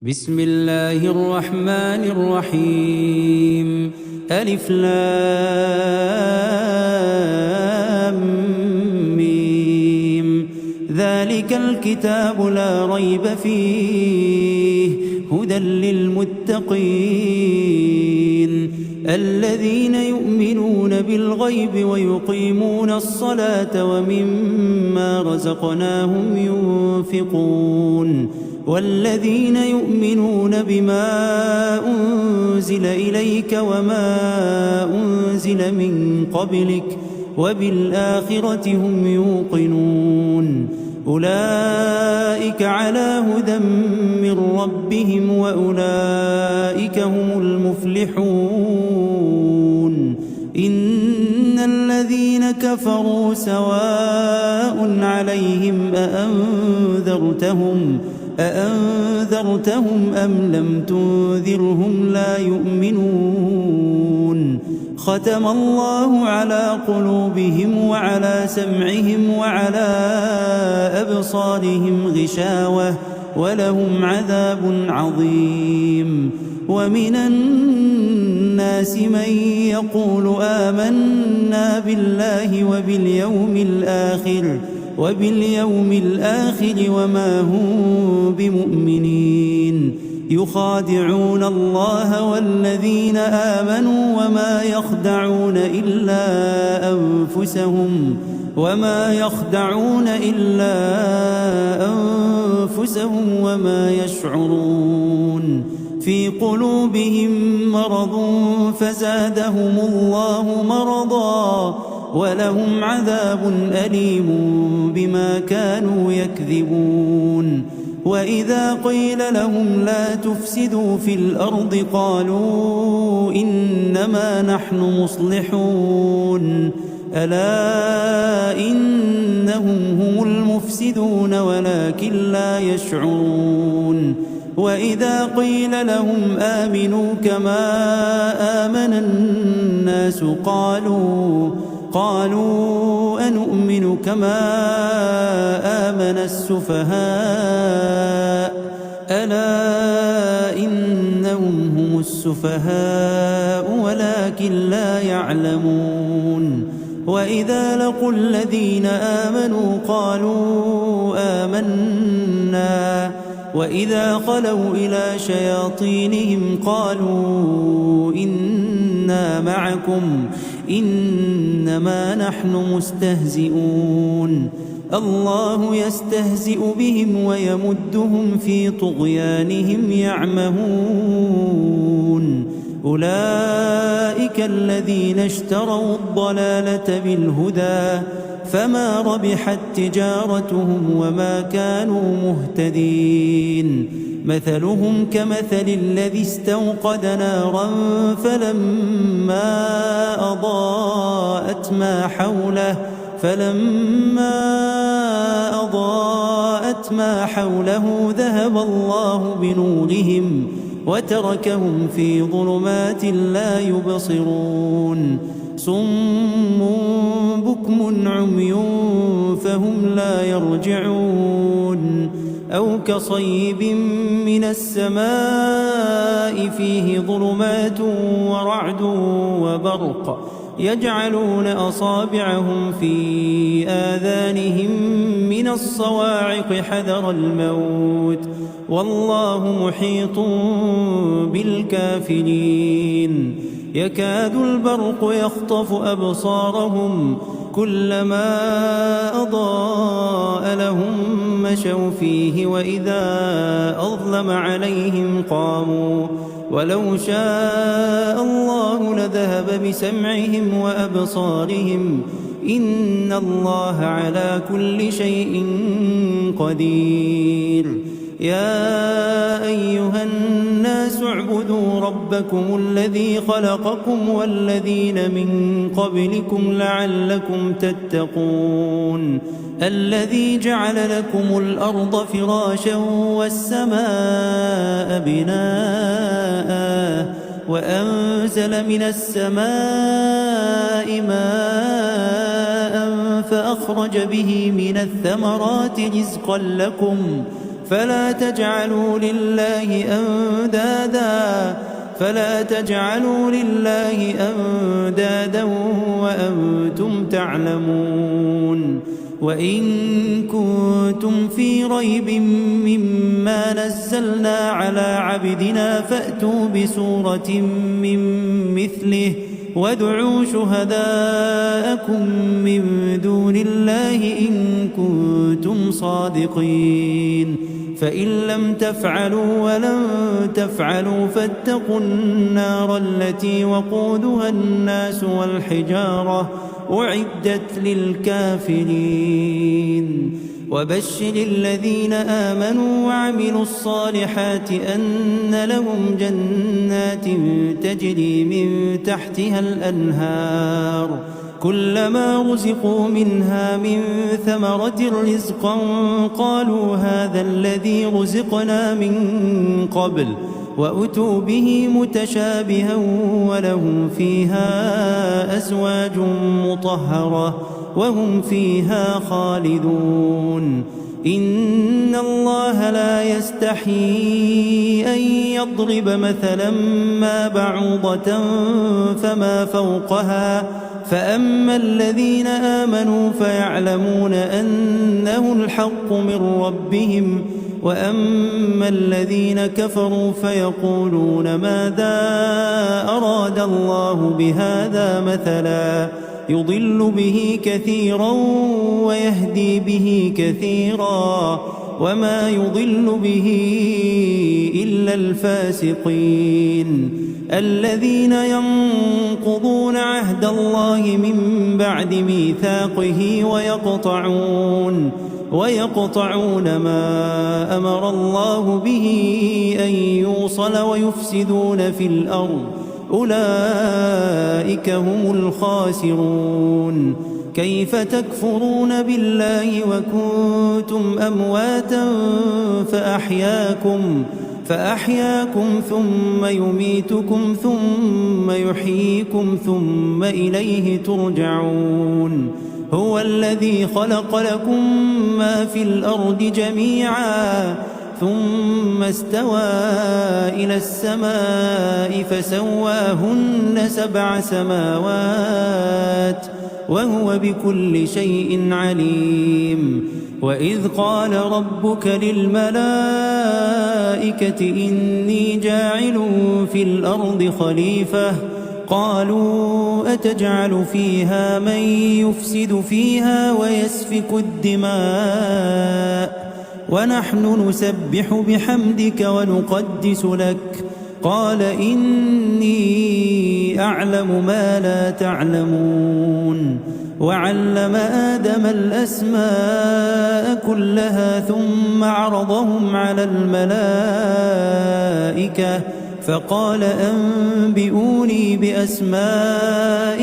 بسم الله الرحمن الرحيم. ألف لام ميم. ذلك الكتاب لا ريب فيه هدى للمتقين الذين يؤمنون بالغيب ويقيمون الصلاة ومما رزقناهم ينفقون والذين يؤمنون بما أنزل إليك وما أنزل من قبلك وبالآخرة هم يوقنون أولئك على هدى من ربهم وأولئك هم المفلحون. إن الذين كفروا سواء عليهم أأنذرتهم أم لم تنذرهم لا يؤمنون. ختم الله على قلوبهم وعلى سمعهم وعلى أبصارهم غشاوة ولهم عذاب عظيم. ومن الناس من يقول آمنا بالله وباليوم الآخر وما هم بمؤمنين يخادعون الله والذين آمنوا وما يخدعون إلا أنفسهم وما يشعرون. في قلوبهم مرض فزادهم الله مرضا ولهم عذاب أليم بما كانوا يكذبون. وإذا قيل لهم لا تفسدوا في الأرض قالوا إنما نحن مصلحون ألا إنهم هم المفسدون ولكن لا يشعرون. وإذا قيل لهم آمنوا كما آمن الناس قالوا أنؤمن كما آمن السفهاء ألا إنهم هم السفهاء ولكن لا يعلمون. وإذا لقوا الذين آمنوا قالوا آمنا وإذا خلوا إلى شياطينهم قالوا إنا معكم إنما نحن مستهزئون. الله يستهزئ بهم ويمدهم في طغيانهم يعمهون. أولئك الذين اشتروا الضلالة بالهدى فما ربحت تجارتهم وما كانوا مهتدين. مثلهم كمثل الذي استوقد نارا فلما أضاءت ما حوله ذهب الله بنورهم وتركهم في ظلمات لا يبصرون. صم بكم عمي فهم لا يرجعون. أو كصيب من السماء فيه ظلمات ورعد وبرق يجعلون أصابعهم في آذانهم من الصواعق حذر الموت والله محيط بالكافرين. يكاد البرق يخطف أبصارهم كلما أضاء لهم مشوا فيه وإذا أظلم عليهم قاموا ولو شاء الله لذهب بسمعهم وأبصارهم إن الله على كل شيء قدير. يا أيها الناس اعبدوا ربكم الذي خلقكم والذين من قبلكم لعلكم تتقون. الذي جعل لكم الأرض فراشا والسماء بناء وأنزل من السماء ماء فأخرج به من الثمرات رزقا لكم فلا تجعلوا لله أندادا وأنتم تعلمون. وإن كنتم في ريب مما نزلنا على عبدنا فأتوا بسورة من مثله وادعوا شهداءكم من دون الله إن كنتم صادقين. فإن لم تفعلوا ولن تفعلوا فاتقوا النار التي وقودها الناس والحجارة أعدت للكافرين. وبشر الذين آمنوا وعملوا الصالحات أن لهم جنات تجري من تحتها الأنهار كلما رزقوا منها من ثمرة رزقا قالوا هذا الذي رزقنا من قبل وأتوا به متشابها ولهم فيها أزواج مطهرة وهم فيها خالدون. إن الله لا يستحيي أن يضرب مثلا ما بعوضة فما فوقها فأما الذين آمنوا فيعلمون أنه الحق من ربهم وأما الذين كفروا فيقولون ماذا أراد الله بهذا مثلا يضل به كثيرا ويهدي به كثيرا وما يضل به إلا الفاسقين الذين ينقضون عهد الله من بعد ميثاقه ويقطعون ما أمر الله به أن يوصل ويفسدون في الأرض أولئك هم الخاسرون. كيف تكفرون بالله وكنتم أمواتا فأحياكم ثم يميتكم ثم يحييكم ثم إليه ترجعون. هو الذي خلق لكم ما في الأرض جميعا ثم استوى إلى السماء فسواهن 7 سماوات وهو بكل شيء عليم. وإذ قال ربك للملائكة إني جاعل في الأرض خليفة قالوا أتجعل فيها من يفسد فيها ويسفك الدماء ونحن نسبح بحمدك ونقدس لك قال إني أعلم ما لا تعلمون. وعلم آدم الأسماء كلها ثم عرضهم على الملائكة فقال أنبئوني بأسماء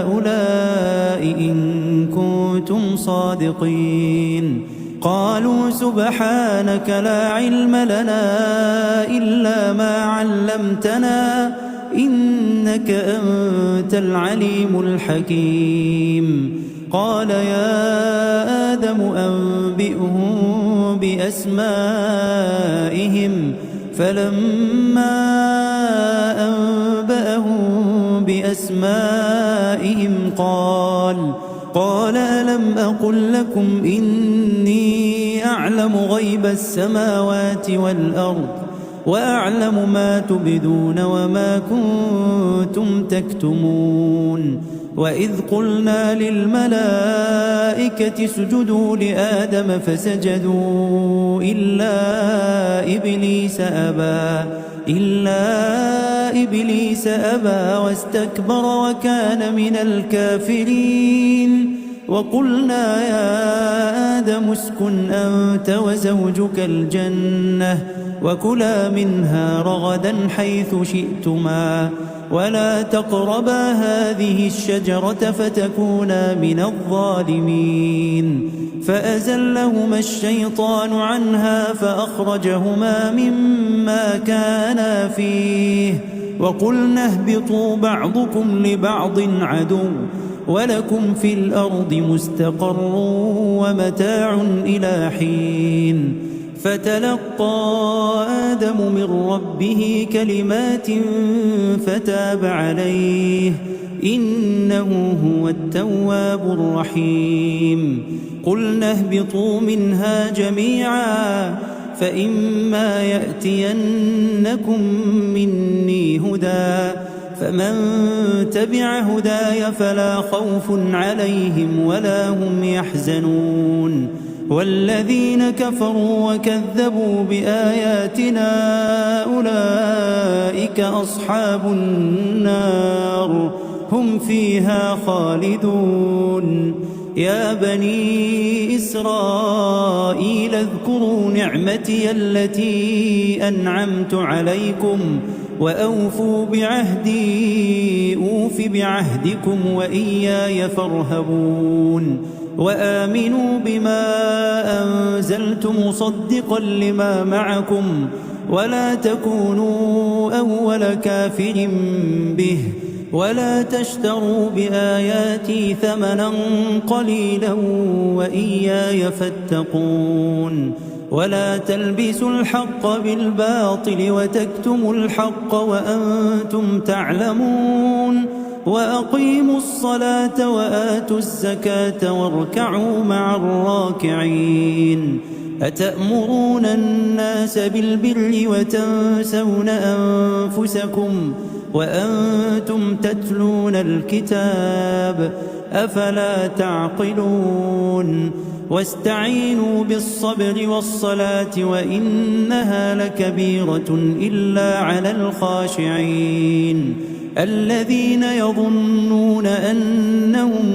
هؤلاء إن كنتم صادقين. قالوا سبحانك لا علم لنا إلا ما علمتنا إنك أنت العليم الحكيم. قال يا آدم أنبئهم بأسمائهم فلما أنبأهم بأسمائهم قال ألم أقل لكم إني أعلم غيب السماوات والأرض وأعلم ما تبدون وما كنتم تكتمون. وإذ قلنا للملائكة اسجدوا لآدم فسجدوا إلا إبليس أبى واستكبر وكان من الكافرين. وقلنا يا آدم اسكن أنت وزوجك الجنة وكلا منها رغدا حيث شئتما ولا تقربا هذه الشجرة فتكونا من الظالمين. فأزلهما الشيطان عنها فأخرجهما مما كانا فيه وقلنا اهبطوا بعضكم لبعض عدو ولكم في الأرض مستقر ومتاع إلى حين. فتلقى آدم من ربه كلمات فتاب عليه إنه هو التواب الرحيم قلنا اهبطوا منها جميعا فإما يأتينكم مني هدى فمن تبع هداي فلا خوف عليهم ولا هم يحزنون والذين كفروا وكذبوا بآياتنا أولئك أصحاب النار هم فيها خالدون يا بني إسرائيل اذكروا نعمتي التي أنعمت عليكم وأوفوا بعهدي أوف بعهدكم وإياي فارهبون وآمنوا بما أنزلت مصدقا لما معكم ولا تكونوا أول كافر به ولا تشتروا بآياتي ثمنا قليلا وإياي فاتقون ولا تلبسوا الحق بالباطل وتكتموا الحق وأنتم تعلمون وأقيموا الصلاة وآتوا الزكاة واركعوا مع الراكعين أتأمرون الناس بالبر وتنسون أنفسكم وأنتم تتلون الكتاب أفلا تعقلون واستعينوا بالصبر والصلاة وإنها لكبيرة إلا على الخاشعين الذين يظنون أنهم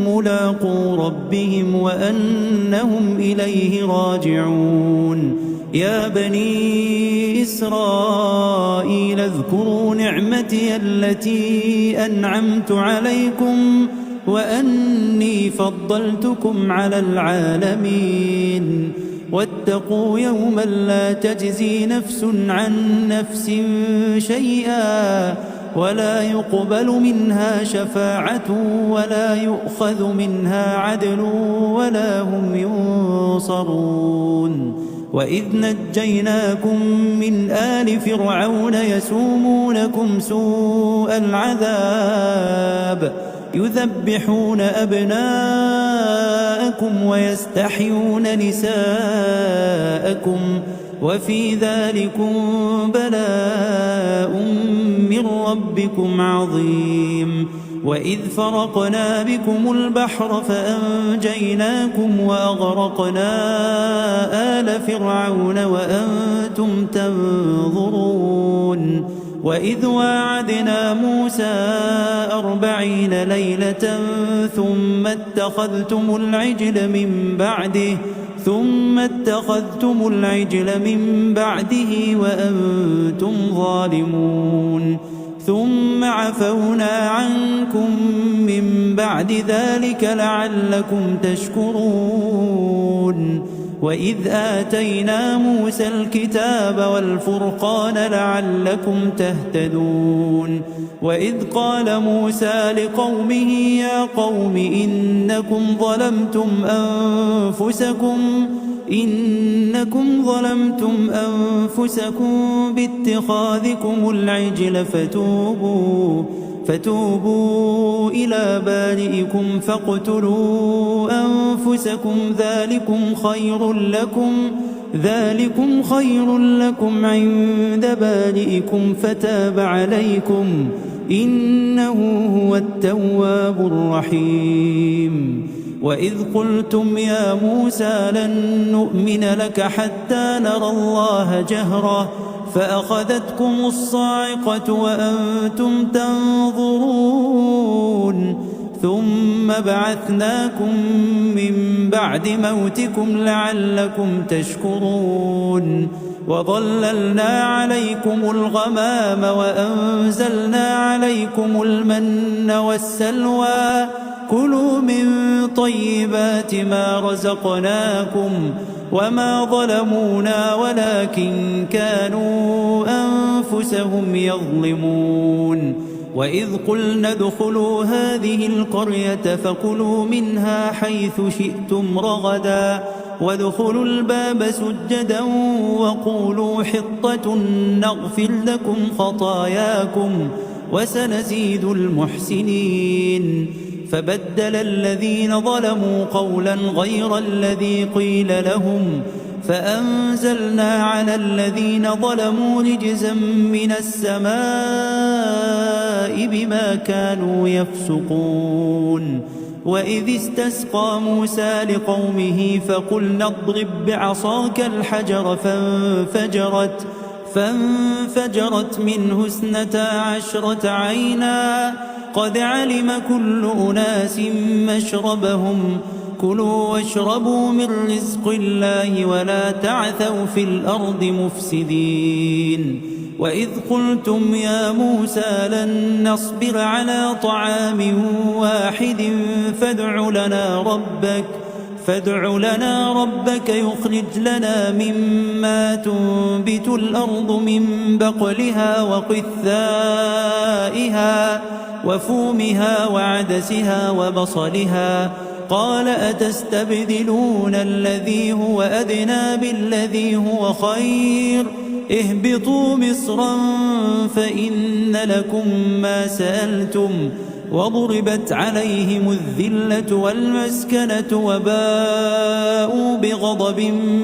ملاقو ربهم وأنهم إليه راجعون يا بني إسرائيل اذكروا نعمتي التي أنعمت عليكم وأني فضلتكم على العالمين واتقوا يوما لا تجزي نفس عن نفس شيئا ولا يقبل منها شفاعة ولا يؤخذ منها عدل ولا هم ينصرون وإذ نجيناكم من آل فرعون يسومونكم سوء العذاب يذبحون أبناءكم ويستحيون نساءكم وفي ذلكم بلاء من ربكم عظيم وإذ فرقنا بكم البحر فأنجيناكم وأغرقنا آل فرعون وأنتم تنظرون وإذ واعدنا موسى 40 ليلة ثم اتخذتم العجل من بعده وأنتم ظالمون ثم عفونا عنكم من بعد ذلك لعلكم تشكرون وإذ آتينا موسى الكتاب والفرقان لعلكم تهتدون وإذ قال موسى لقومه يا قوم إنكم ظلمتم أنفسكم باتخاذكم العجل فتوبوا إلى بارئكم فاقتلوا أنفسكم ذلكم خير لكم عند بارئكم فتاب عليكم إنه هو التواب الرحيم وإذ قلتم يا موسى لن نؤمن لك حتى نرى الله جهرة فأخذتكم الصاعقة وأنتم تنظرون ثم بعثناكم من بعد موتكم لعلكم تشكرون وظللنا عليكم الغمام وأنزلنا عليكم المن والسلوى كلوا من طيبات ما رزقناكم وما ظلمونا ولكن كانوا أنفسهم يظلمون وإذ قلنا ادخلوا هذه القرية فكلوا منها حيث شئتم رغدا وادخلوا الباب سجدا وقولوا حطة نغفر لكم خطاياكم وسنزيد المحسنين. فبدل الذين ظلموا قولا غير الذي قيل لهم فأنزلنا على الذين ظلموا رجزا من السماء بما كانوا يفسقون. وإذ استسقى موسى لقومه فقلنا اضرب بعصاك الحجر فانفجرت منه 12 عينا قد علم كل أناس مشربهم كلوا واشربوا من رزق الله ولا تعثوا في الأرض مفسدين. وإذ قلتم يا موسى لن نصبر على طعام واحد فادع لنا ربك يخرج لنا مما تنبت الأرض من بقلها وقثائها وفومها وعدسها وبصلها قال أتستبدلون الذي هو أدنى بالذي هو خير اهبطوا مصرا فإن لكم ما سألتم وضربت عليهم الذلة والمسكنة وباءوا بغضب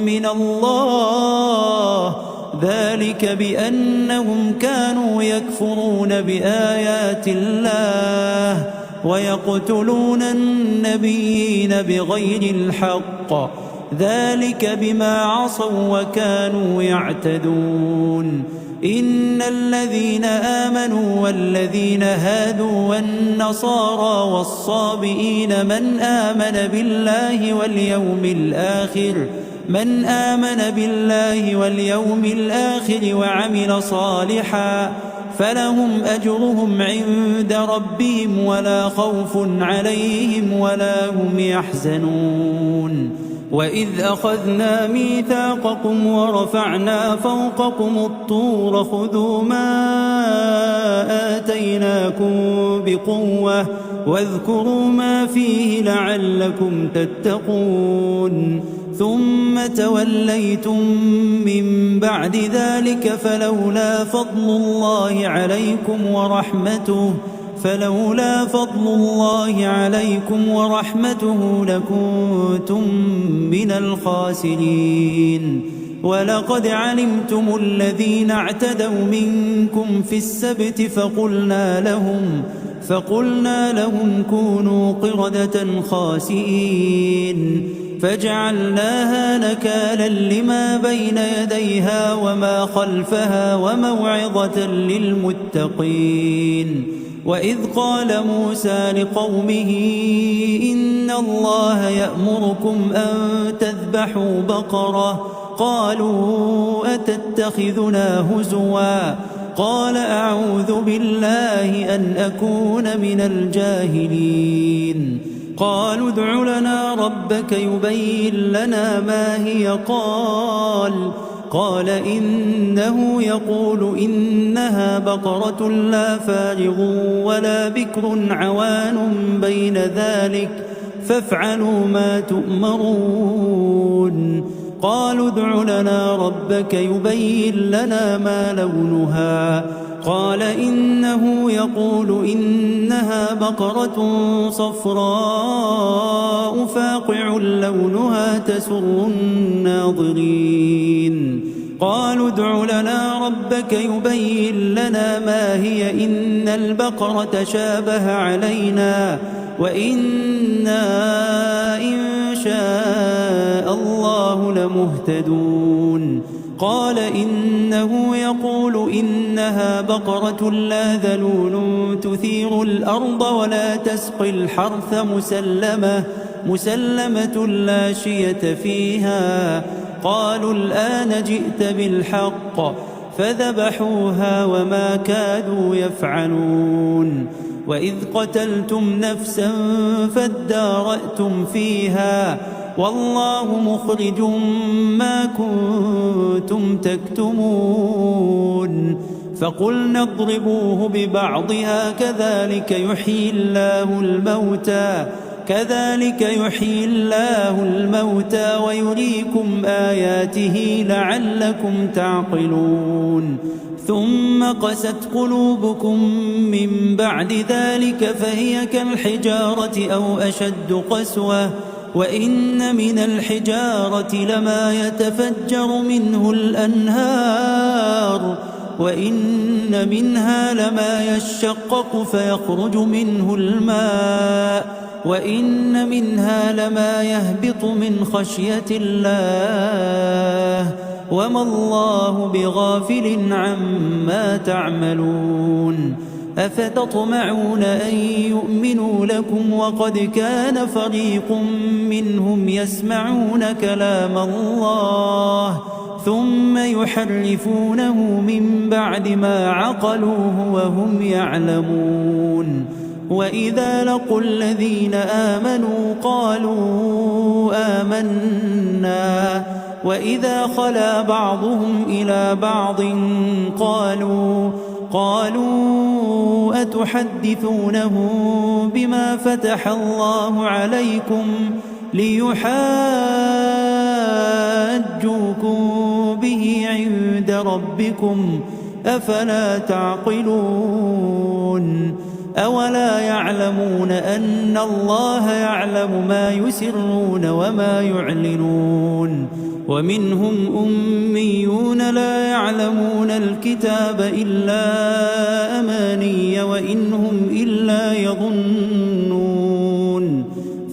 من الله ذلك بأنهم كانوا يكفرون بآيات الله ويقتلون النبيين بغير الحق ذلك بما عصوا وكانوا يعتدون. إن الذين آمنوا والذين هادوا والنصارى والصابئين من آمن بالله واليوم الآخر وعمل صالحا فلهم أجرهم عند ربهم ولا خوف عليهم ولا هم يحزنون. وإذ أخذنا ميثاقكم ورفعنا فوقكم الطور خذوا ما آتيناكم بقوة واذكروا ما فيه لعلكم تتقون. ثم توليتم من بعد ذلك فلولا فضل الله عليكم ورحمته لكنتم من الخاسرين. ولقد علمتم الذين اعتدوا منكم في السبت فقلنا لهم كونوا قردة خاسئين فجعلناها نكالا لما بين يديها وما خلفها وموعظة للمتقين. وإذ قال موسى لقومه إن الله يأمركم أن تذبحوا بقرة قالوا أتتخذنا هزوا قال أعوذ بالله أن أكون من الجاهلين. قالوا ادع لنا ربك يبين لنا ما هي قال إنه يقول إنها بقرة لا فارغ ولا بكر عوان بين ذلك فافعلوا ما تؤمرون. قالوا ادع لنا ربك يبين لنا ما لونها قال إنه يقول إنها بقرة صفراء فاقع لونها تسر الناظرين. قالوا ادع لنا ربك يبين لنا ما هي إن البقرة شابه علينا وإنا إن شاء الله لمهتدون. قال إنه يقول إنها بقرة لا ذلول تثير الأرض ولا تسقي الحرث مسلمة لا شية فيها. قالوا الآن جئت بالحق فذبحوها وما كادوا يفعلون. وإذ قتلتم نفسا فادارأتم فيها والله مخرج ما كنتم تكتمون. فقلنا اضربوه ببعضها كذلك يحيي الله الموتى كذلك يحيي الله الموتى ويريكم آياته لعلكم تعقلون ثم قست قلوبكم من بعد ذلك فهي كالحجارة أو أشد قسوة وإن من الحجارة لما يتفجر منه الأنهار وإن منها لما يشقق فيخرج منه الماء وإن منها لما يهبط من خشية الله وما الله بغافل عما تعملون أفتطمعون أن يؤمنوا لكم وقد كان فريق منهم يسمعون كلام الله ثم يحرفونه من بعد ما عقلوه وهم يعلمون وإذا لقوا الذين آمنوا قالوا آمنا وإذا خلا بعضهم إلى بعض قالوا أتحدثونه بما فتح الله عليكم ليحاجوكم به عند ربكم أفلا تعقلون أولا يعلمون أن الله يعلم ما يسرون وما يعلنون ومنهم أميون لا يعلمون الكتاب إلا أماني وإن هم إلا يظنون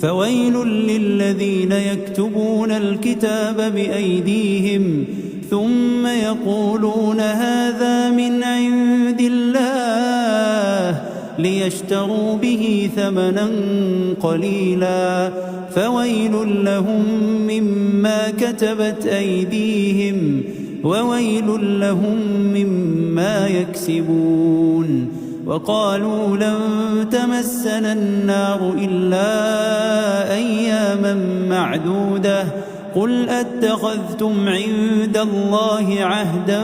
فويل للذين يكتبون الكتاب بأيديهم ثم يقولون هذا من عند الله ليشتروا به ثمنا قليلا فويل لهم مما كتبت أيديهم وويل لهم مما يكسبون وقالوا لن تمسنا النار إلا أياما معدودة قل أتخذتم عند الله عهدا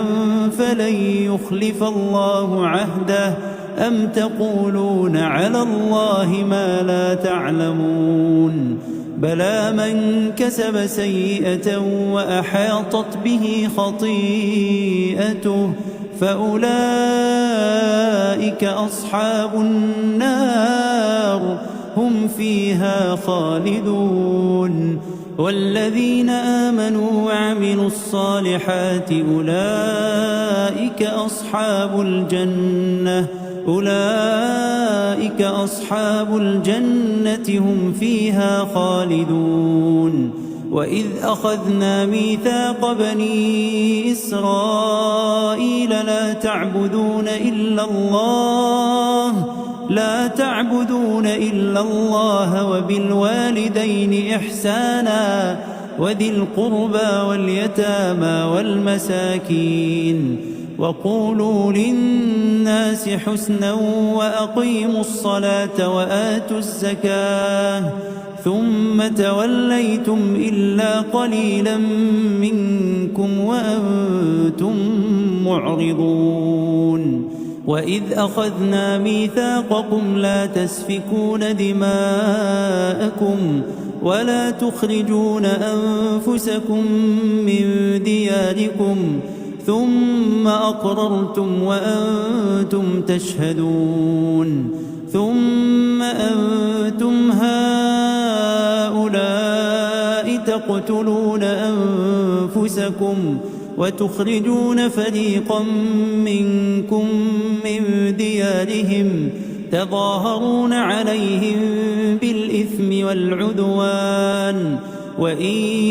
فلن يخلف الله عهده أم تقولون على الله ما لا تعلمون بلى من كسب سيئة وأحاطت به خطيئته فأولئك أصحاب النار هم فيها خالدون والذين آمنوا وعملوا الصالحات أولئك أصحاب الجنة هم فيها خالدون وإذ أخذنا ميثاق بني إسرائيل لا تعبدون إلا الله وبالوالدين إحسانا وذي القربى واليتامى والمساكين وقولوا للناس حسنا وأقيموا الصلاة وآتوا الزكاة ثم توليتم إلا قليلا منكم وأنتم معرضون وإذ أخذنا ميثاقكم لا تسفكون دماءكم ولا تخرجون أنفسكم من دياركم ثم أقررتم وأنتم تشهدون ثم أنتم هؤلاء تقتلون أنفسكم وتخرجون فريقا منكم من ديارهم تظاهرون عليهم بالإثم والعدوان وإن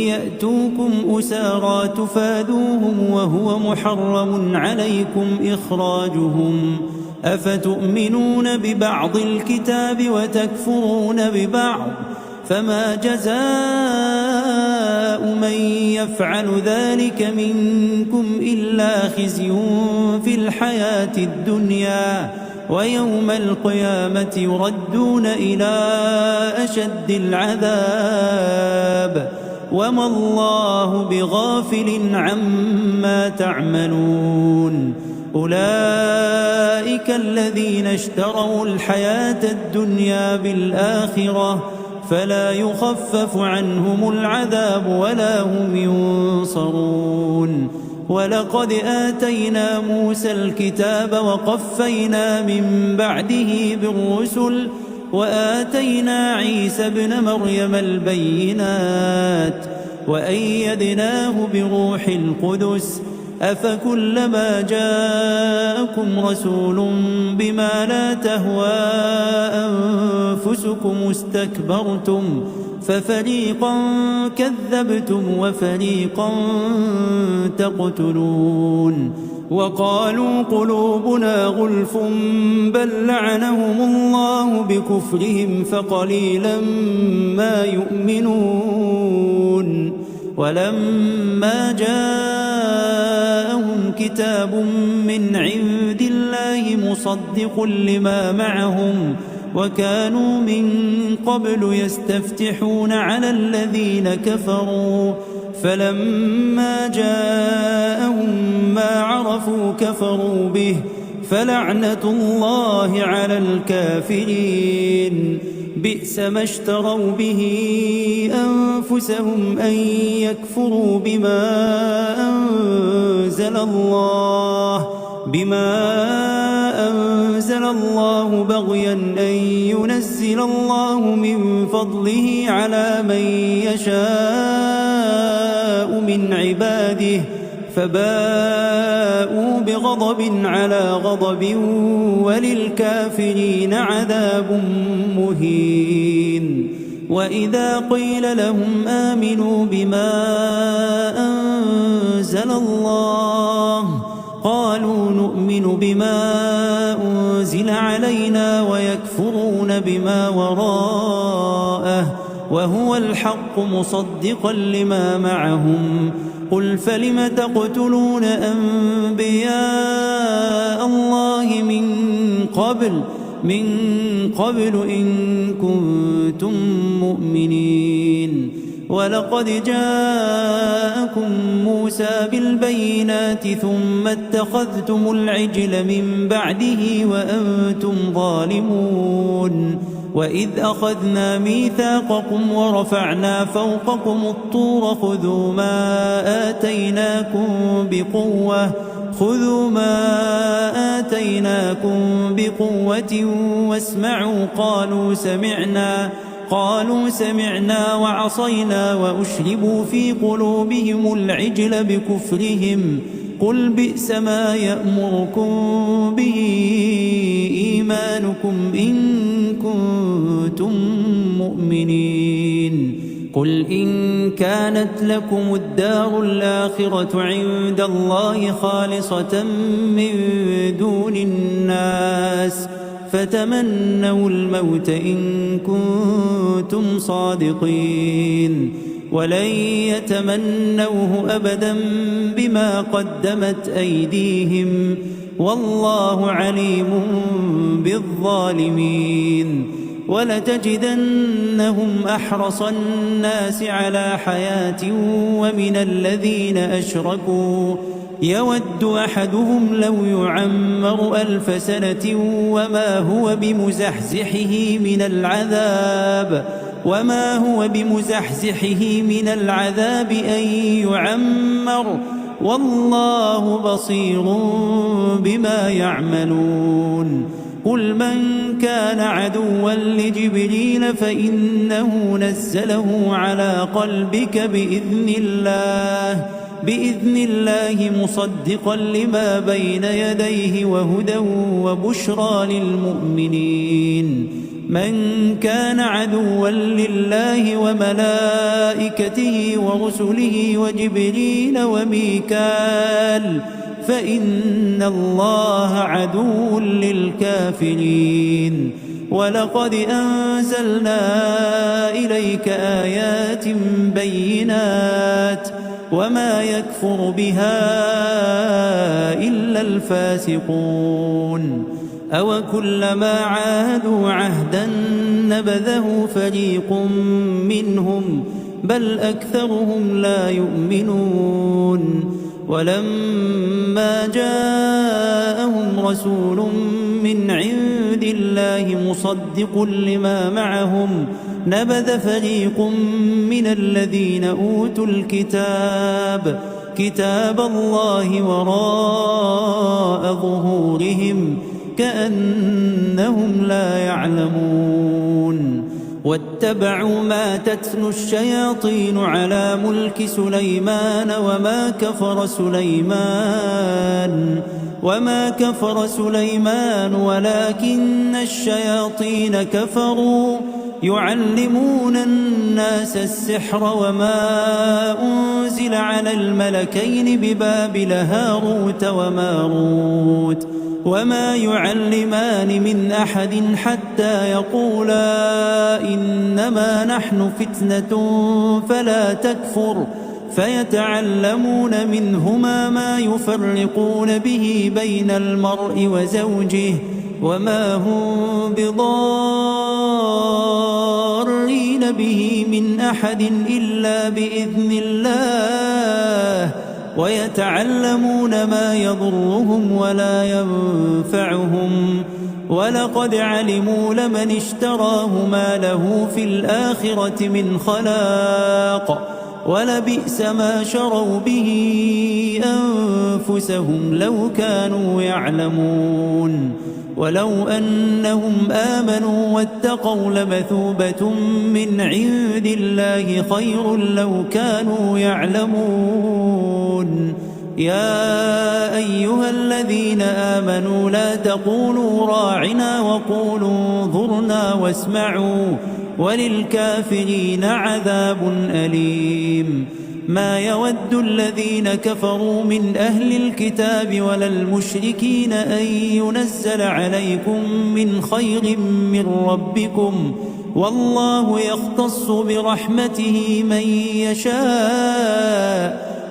يأتوكم أسارى تفادوهم وهو محرم عليكم إخراجهم أفتؤمنون ببعض الكتاب وتكفرون ببعض فما جزاء من يفعل ذلك منكم إلا خزي في الحياة الدنيا ويوم القيامة يردون إلى أشد العذاب وما الله بغافل عما تعملون أولئك الذين اشتروا الحياة الدنيا بالآخرة فلا يخفف عنهم العذاب ولا هم ينصرون. ولقد آتينا موسى الكتاب وقفينا من بعده بالرسل وآتينا عيسى ابن مريم البينات وأيدناه بروح القدس أفكلما جاءكم رسول بما لا تهوى أنفسكم استكبرتم ففريقا كذبتم وفريقا تقتلون. وقالوا قلوبنا غلف بل لعنهم الله بكفرهم فقليلا ما يؤمنون. ولما جاءهم كتاب من عند الله مصدق لما معهم وكانوا من قبل يستفتحون على الذين كفروا فلما جاءهم ما عرفوا كفروا به فلعنة الله على الكافرين. بئس ما اشتروا به أنفسهم أن يكفروا بما أنزل الله بغيا أن ينزل الله من فضله على من يشاء من عباده فباءوا بغضب على غضب وللكافرين عذاب مهين. وإذا قيل لهم آمنوا بما أنزل الله قالوا نؤمن بما أنزل علينا ويكفرون بما وراءه وهو الحق مصدقا لما معهم. قل فلم تقتلون أنبياء الله من قبل إن كنتم مؤمنين. ولقد جاءكم موسى بالبينات ثم اتخذتم العجل من بعده وأنتم ظالمون. وإذ أخذنا ميثاقكم ورفعنا فوقكم الطور خذوا ما آتيناكم بقوة واسمعوا قالوا سمعنا وعصينا وأشربوا في قلوبهم العجل بكفرهم. قل بئس ما يأمركم به إيمانكم إن كنتم مؤمنين. قل إن كانت لكم الدار الآخرة عند الله خالصة من دون الناس فتمنوا الموت إن كنتم صادقين ولن يتمنوه أبدا بما قدمت أيديهم والله عليم بالظالمين. ولتجدنهم أحرص الناس على حياة ومن الذين أشركوا يود أحدهم لو يعمر 1000 سنة وما هو بمزحزحه من العذاب أن يعمر والله بصير بما يعملون. قل من كان عدوا لجبريل فإنه نزله على قلبك بإذن الله مصدقا لما بين يديه وهدى وبشرى للمؤمنين. من كان عدوا لله وملائكته ورسله وجبريل وميكال فإن الله عدو للكافرين. ولقد أنزلنا إليك آيات بينات وما يكفر بها إلا الفاسقون. أو كلما عاهدوا عهدا نبذه فريق منهم بل أكثرهم لا يؤمنون. ولما جاءهم رسول من عند الله مصدق لما معهم نبذ فريق من الذين أوتوا الكتاب كتاب الله وراء ظهورهم كأنهم لا يعلمون واتبعوا ما تتلو الشياطين على ملك سليمان وما كفر سليمان ولكن الشياطين كفروا يعلمون الناس السحر وما أنزل على الملكين ببابل هاروت وماروت وما يعلمان من أحد حتى يقولا إنما نحن فتنة فلا تكفر فيتعلمون منهما ما يفرقون به بين المرء وزوجه وما هم بضارين به من أحد إلا بإذن الله ويتعلمون ما يضرهم ولا ينفعهم ولقد علموا لمن اشتراه ما له في الآخرة من خلاق ولبئس ما شروا به أنفسهم لو كانوا يعلمون ولو أنهم آمنوا واتقوا لمثوبة من عند الله خير لو كانوا يعلمون يا أيها الذين آمنوا لا تقولوا راعنا وقولوا انظرنا واسمعوا وللكافرين عذاب أليم ما يود الذين كفروا من أهل الكتاب ولا المشركين أن ينزل عليكم من خير من ربكم والله يختص برحمته من يشاء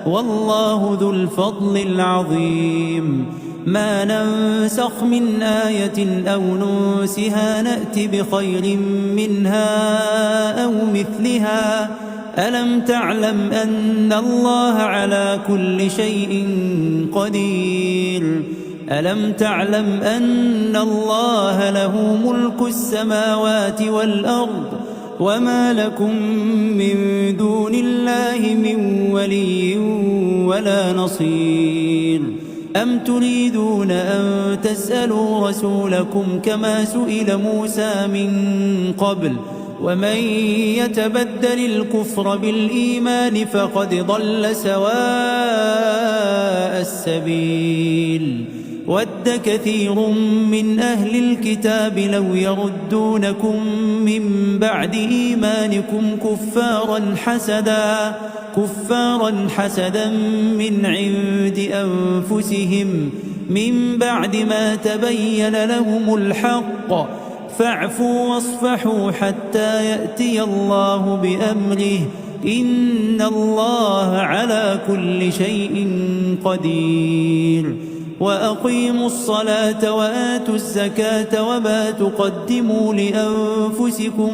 والله ذو الفضل العظيم ما ننسخ من آية أو ننسها نأت بخير منها أو مثلها ألم تعلم أن الله على كل شيء قدير ألم تعلم أن الله له ملك السماوات والأرض وما لكم من دون الله من ولي ولا نصير أم تريدون أن تسألوا رسولكم كما سئل موسى من قبل ومن يتبدل الكفر بالإيمان فقد ضل سواء السبيل ود كثير من أهل الكتاب لو يردونكم من بعد إيمانكم كفارا حسدا من عند أنفسهم من بعد ما تبين لهم الحق فاعفوا واصفحوا حتى يأتي الله بأمره إن الله على كل شيء قدير وأقيموا الصلاة وآتوا الزكاة وما تقدموا لأنفسكم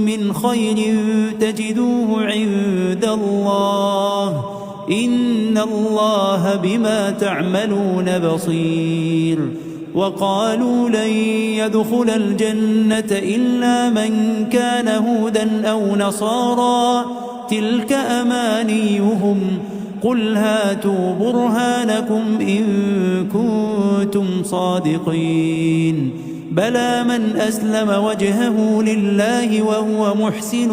من خير تجدوه عند الله إن الله بما تعملون بصير وقالوا لن يدخل الجنة إلا من كان هودا أو نصارى تلك أمانيهم قل هاتوا برهانكم إن كنتم صادقين بلى من أسلم وجهه لله وهو محسن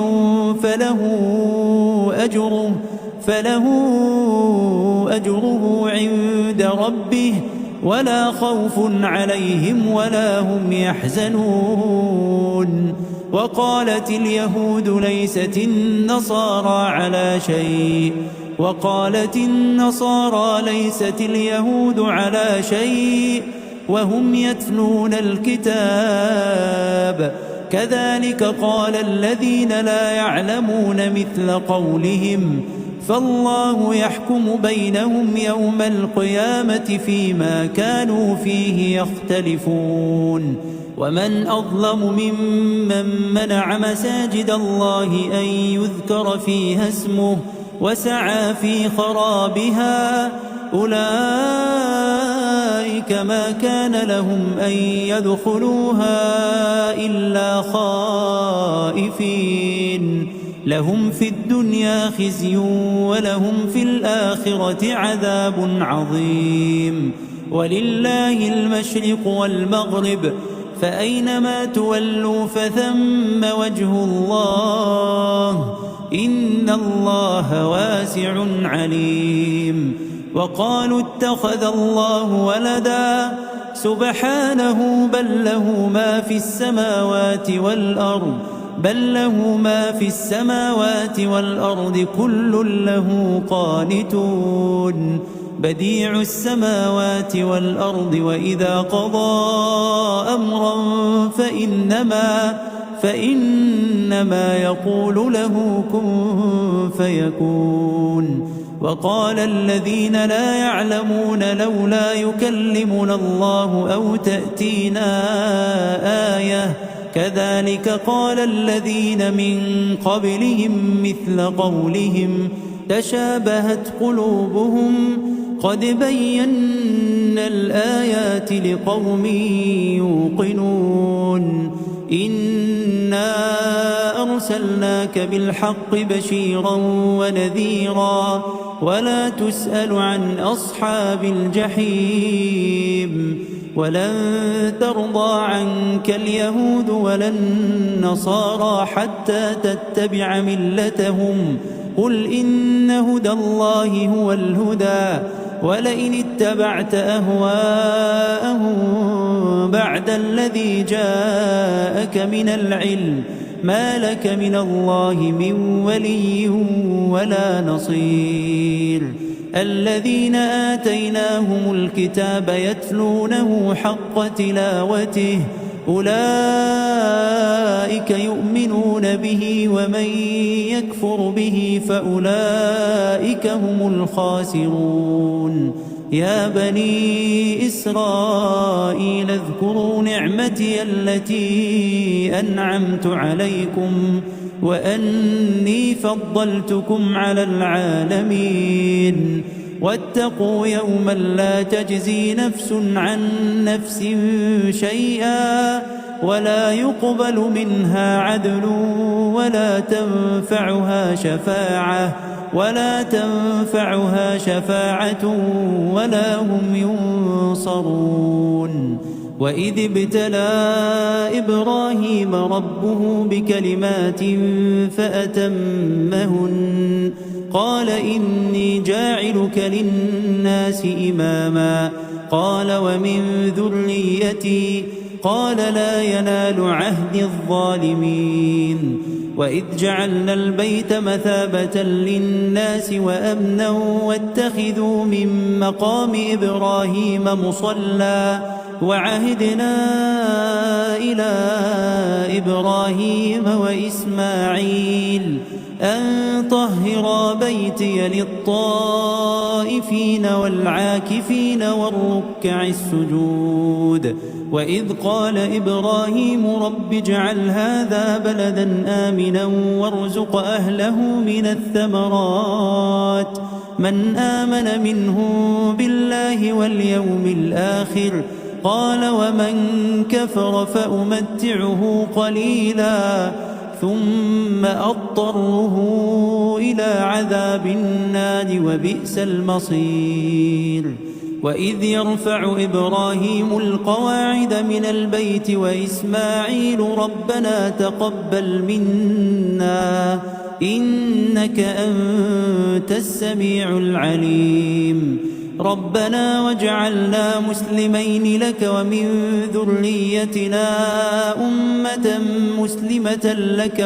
فله أجره عند ربه ولا خوف عليهم ولا هم يحزنون وقالت اليهود ليست النصارى على شيء وقالت النصارى ليست اليهود على شيء وهم يتلون الكتاب كذلك قال الذين لا يعلمون مثل قولهم فالله يحكم بينهم يوم القيامة فيما كانوا فيه يختلفون ومن أظلم ممن منع مساجد الله أن يذكر فيها اسمه وسعى في خرابها أولئك أولئك ما كان لهم أن يدخلوها إلا خائفين لهم في الدنيا خزي ولهم في الآخرة عذاب عظيم ولله المشرق والمغرب فأينما تولوا فثم وجه الله إن الله واسع عليم وقالوا اتخذ الله ولدا سبحانه بل له ما في السماوات والأرض كل له قانتون بديع السماوات والأرض وإذا قضى أمرا فإنما يقول له كن فيكون وقال الذين لا يعلمون لولا يكلمنا الله أو تأتينا آية كذلك قال الذين من قبلهم مثل قولهم تشابهت قلوبهم قد بينا الآيات لقوم يوقنون إنا أرسلناك بالحق بشيرا ونذيرا ولا تسأل عن أصحاب الجحيم ولن ترضى عنك اليهود ولا النصارى حتى تتبع ملتهم قل إن هدى الله هو الهدى ولئن اتبعت أهواءهم بعد الذي جاءك من العلم ما لك من الله من ولي ولا نصير الذين آتيناهم الكتاب يتلونه حق تلاوته أولئك يؤمنون به ومن يكفر به فأولئك هم الخاسرون يا بني إسرائيل اذكروا نعمتي التي أنعمت عليكم وأني فضلتكم على العالمين واتقوا يوما لا تجزي نفس عن نفس شيئا ولا يقبل منها عدل ولا تنفعها شفاعة ولا هم ينصرون وإذ ابتلى إبراهيم ربه بكلمات فأتمهن قال إني جاعلك للناس إماما قال ومن ذريتي قال لا ينال عهد الظالمين وإذ جعلنا البيت مثابة للناس وأمنا واتخذوا من مقام إبراهيم مصلى وعهدنا إلى إبراهيم وإسماعيل أن طهرا بيتي للطائفين والعاكفين والركع السجود وإذ قال إبراهيم رب اجعل هذا بلدا آمنا وارزق أهله من الثمرات من آمن منهم بالله واليوم الآخر قال ومن كفر فأمتعه قليلا ثم أضطره إلى عذاب النار وبئس المصير وإذ يرفع إبراهيم القواعد من البيت وإسماعيل ربنا تقبل منا إنك أنت السميع العليم ربنا واجعلنا مسلمين لك ومن ذريتنا أمة مسلمة لك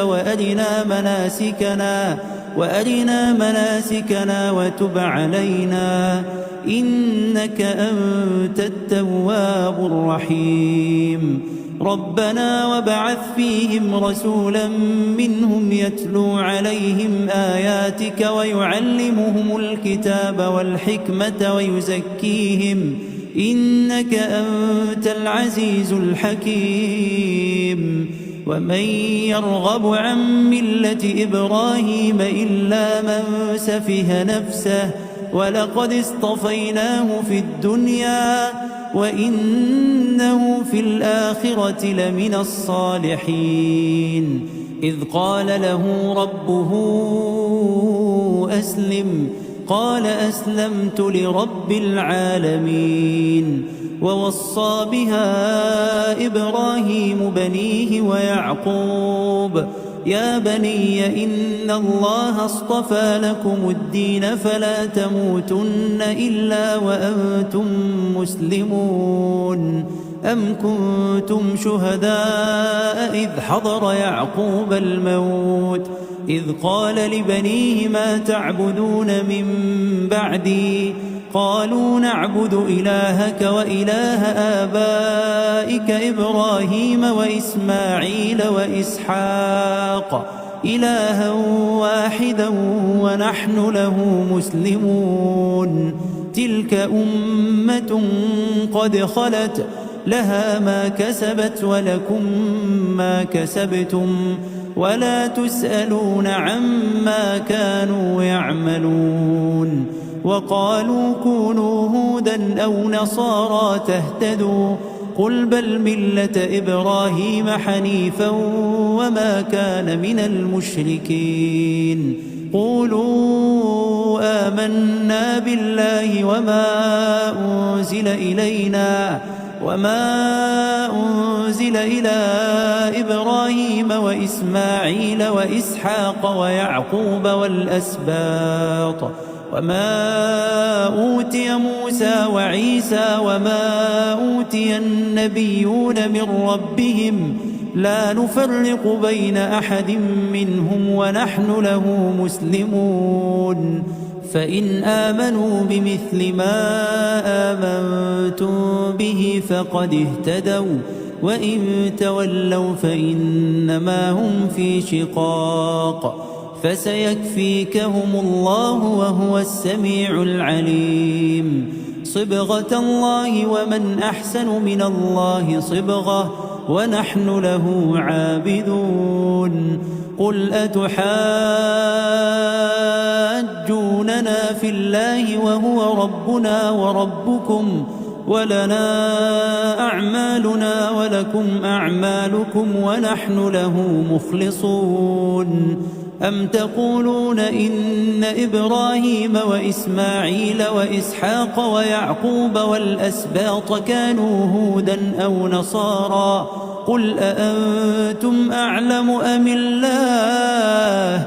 وأرنا مناسكنا وتب علينا إنك أنت التواب الرحيم ربنا وابعث فيهم رسولا منهم يتلو عليهم آياتك ويعلمهم الكتاب والحكمة ويزكيهم إنك أنت العزيز الحكيم ومن يرغب عن ملة إبراهيم إلا من سفه نفسه ولقد اصطفيناه في الدنيا وإنه في الآخرة لمن الصالحين. إذ قال له ربه أسلم قال أسلمت لرب العالمين. ووصى بها إبراهيم بنيه ويعقوب يا بني إن الله اصطفى لكم الدين فلا تموتن إلا وأنتم مسلمون. أم كنتم شهداء إذ حضر يعقوب الموت إذ قال لبنيه ما تعبدون من بعدي قالوا نعبد إلهك وإله آبائك إبراهيم وإسماعيل وإسحاق إلها واحدا ونحن له مسلمون. تلك أمة قد خلت لها ما كسبت ولكم ما كسبتم ولا تسألون عما كانوا يعملون. وقالوا كونوا هودا أو نصارى تهتدوا قل بل ملة إبراهيم حنيفا وما كان من المشركين. قولوا آمنا بالله وما أنزل إلى إبراهيم وإسماعيل وإسحاق ويعقوب والأسباط وما أوتي موسى وعيسى وما أوتي النبيون من ربهم لا نفرق بين أحد منهم ونحن له مسلمون. فإن آمنوا بمثل ما آمنتم به فقد اهتدوا وإن تولوا فإنما هم في شقاق فسيكفيكهم الله وهو السميع العليم. صبغة الله ومن أحسن من الله صبغة ونحن له عابدون. قل أتحاجوننا في الله وهو ربنا وربكم ولنا أعمالنا ولكم أعمالكم ونحن له مخلصون. أم تقولون إن إبراهيم وإسماعيل وإسحاق ويعقوب والأسباط كانوا هودا أو نصارى قل أأنتم أعلم أم الله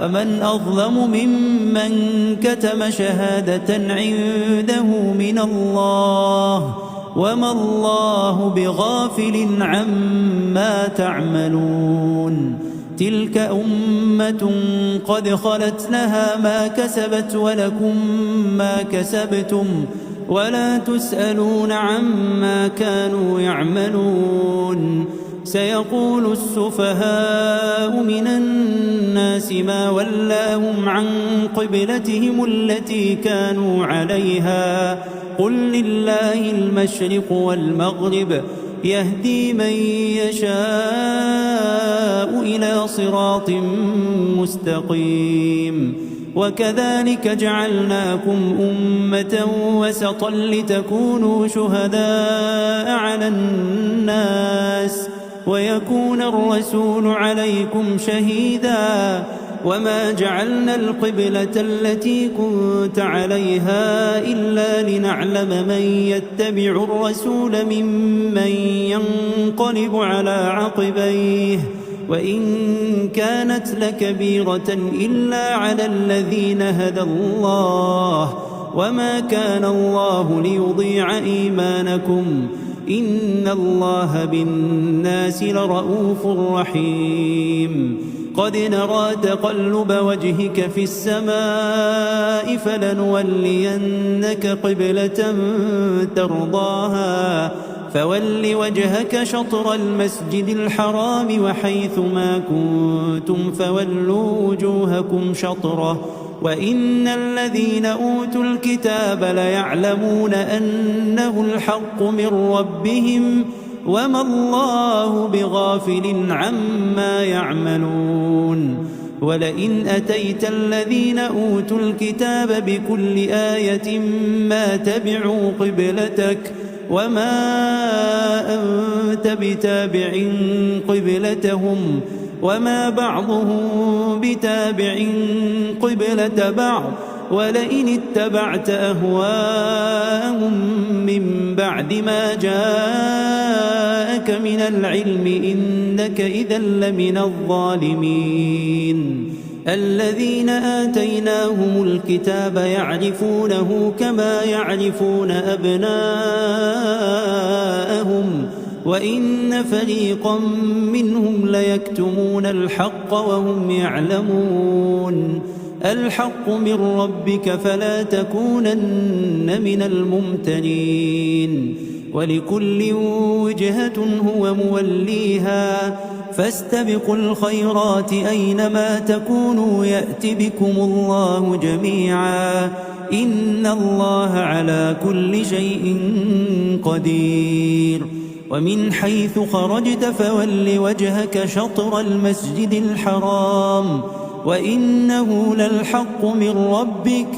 ومن أظلم ممن كتم شهادة عنده من الله وما الله بغافل عما تعملون. تلك أمة قد خلت لها ما كسبت ولكم ما كسبتم ولا تسألون عما كانوا يعملون. سيقول السفهاء من الناس ما ولاهم عن قبلتهم التي كانوا عليها قل لله المشرق والمغرب يهدي من يشاء إلى صراط مستقيم. وكذلك جعلناكم أمة وسطا لتكونوا شهداء على الناس ويكون الرسول عليكم شهيدا. وما جعلنا القبلة التي كنت عليها إلا لنعلم من يتبع الرسول ممن ينقلب على عقبيه وإن كانت لكبيرة إلا على الذين هدى الله وما كان الله ليضيع إيمانكم إن الله بالناس لرؤوف رحيم. قد نرى تقلب وجهك في السماء فلنولينك قبلة ترضاها فول وجهك شطر المسجد الحرام وحيث ما كنتم فولوا وجوهكم شطره وإن الذين أوتوا الكتاب ليعلمون أنه الحق من ربهم وما الله بغافل عما يعملون. ولئن أتيت الذين أوتوا الكتاب بكل آية ما تبعوا قبلتك وما أنت بتابع قبلتهم وما بعضهم بتابع قبلة بعض ولئن اتبعت أهواءهم من بعد ما جاءك من العلم إنك إذا لمن الظالمين. الذين آتيناهم الكتاب يعرفونه كما يعرفون أبناءهم وإن فريقا منهم ليكتمون الحق وهم يعلمون. الحق من ربك فلا تكونن من الممترين. ولكل وجهة هو موليها فاستبقوا الخيرات أينما تكونوا يأت بكم الله جميعا إن الله على كل شيء قدير. ومن حيث خرجت فول وجهك شطر المسجد الحرام وإنه للحق من ربك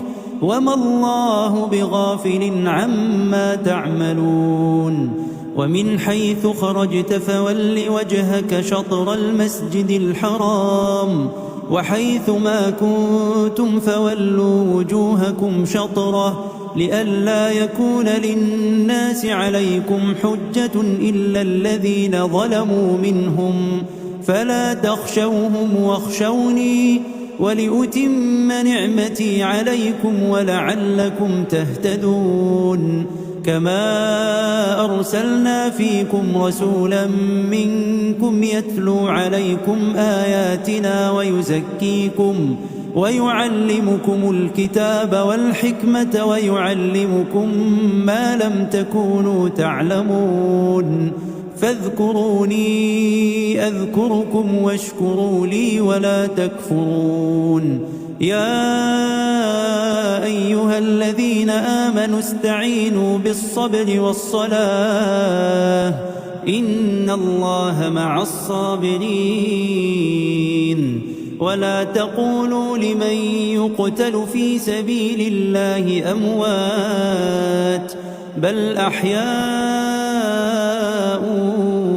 وما الله بغافل عما تعملون. ومن حيث خرجت فول وجهك شطر المسجد الحرام وحيث ما كنتم فولوا وجوهكم شطره لئلا يكون للناس عليكم حجة إلا الذين ظلموا منهم فلا تخشوهم واخشوني ولأتم نعمتي عليكم ولعلكم تهتدون. كما أرسلنا فيكم رسولا منكم يتلو عليكم آياتنا ويزكيكم ويعلمكم الكتاب والحكمة ويعلمكم ما لم تكونوا تعلمون. فاذكروني أذكركم واشكروا لي ولا تكفرون. يا أيها الذين آمنوا استعينوا بالصبر والصلاة إن الله مع الصابرين. ولا تقولوا لمن يقتل في سبيل الله أموات بل أحياء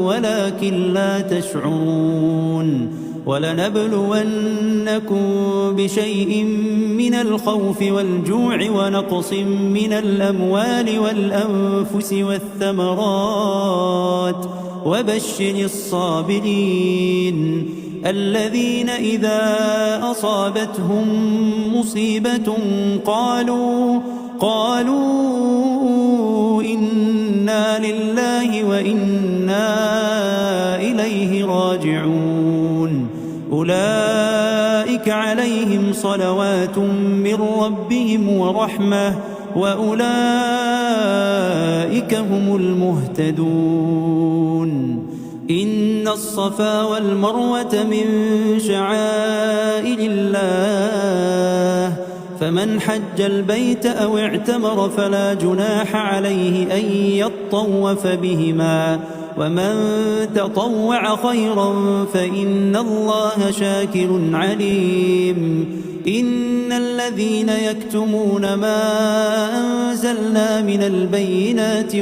ولكن لا تشعرون. ولنبلونكم بشيء من الخوف والجوع ونقص من الأموال والأنفس والثمرات وبشر الصابرين الذين إذا أصابتهم مصيبة قالوا إنا لله وإنا إليه راجعون. أولئك عليهم صلوات من ربهم ورحمة وأولئك هم المهتدون. إن الصفا والمروة من شعائر الله فمن حج البيت أو اعتمر فلا جناح عليه أن يطوف بهما ومن تطوع خيرا فإن الله شاكر عليم. إن الذين يكتمون ما أنزلنا من البينات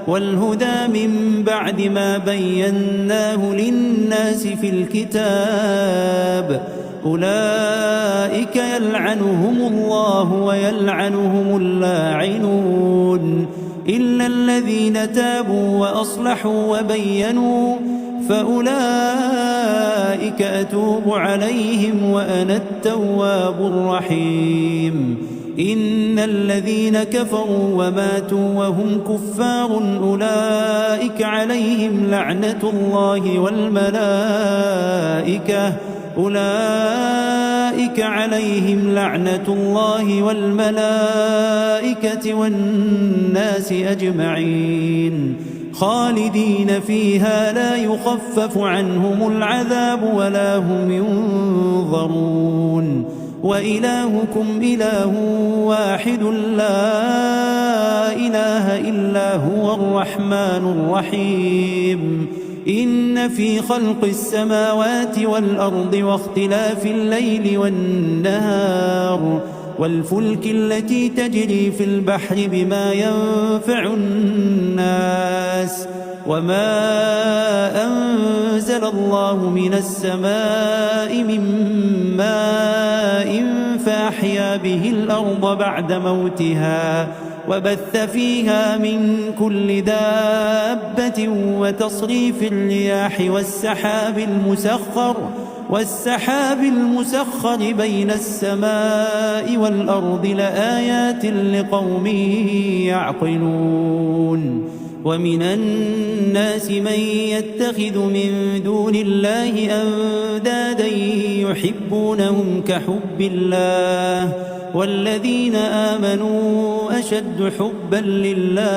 والهدى من بعد ما بيناه للناس في الكتاب أولئك يلعنهم الله ويلعنهم اللاعنون إلا الذين تابوا وأصلحوا وبينوا فأولئك أتوب عليهم وأنا التواب الرحيم. إن الذين كفروا وماتوا وهم كفار أولئك عليهم لعنة الله والملائكة والناس أجمعين خالدين فيها لا يخفف عنهم العذاب ولا هم ينظرون. وإلهكم إله واحد لا إله إلا هو الرحمن الرحيم. إن في خلق السماوات والأرض واختلاف الليل والنهار والفلك التي تجري في البحر بما ينفع الناس وما أنزل الله من السماء من ماء فأحيا به الأرض بعد موتها وبث فيها من كل دابة وتصريف الرياح والسحاب المسخر بين السماء والأرض لآيات لقوم يعقلون ومن الناس من يتخذ من دون الله أندادا يحبونهم كحب الله والذين آمنوا أشد حبا لله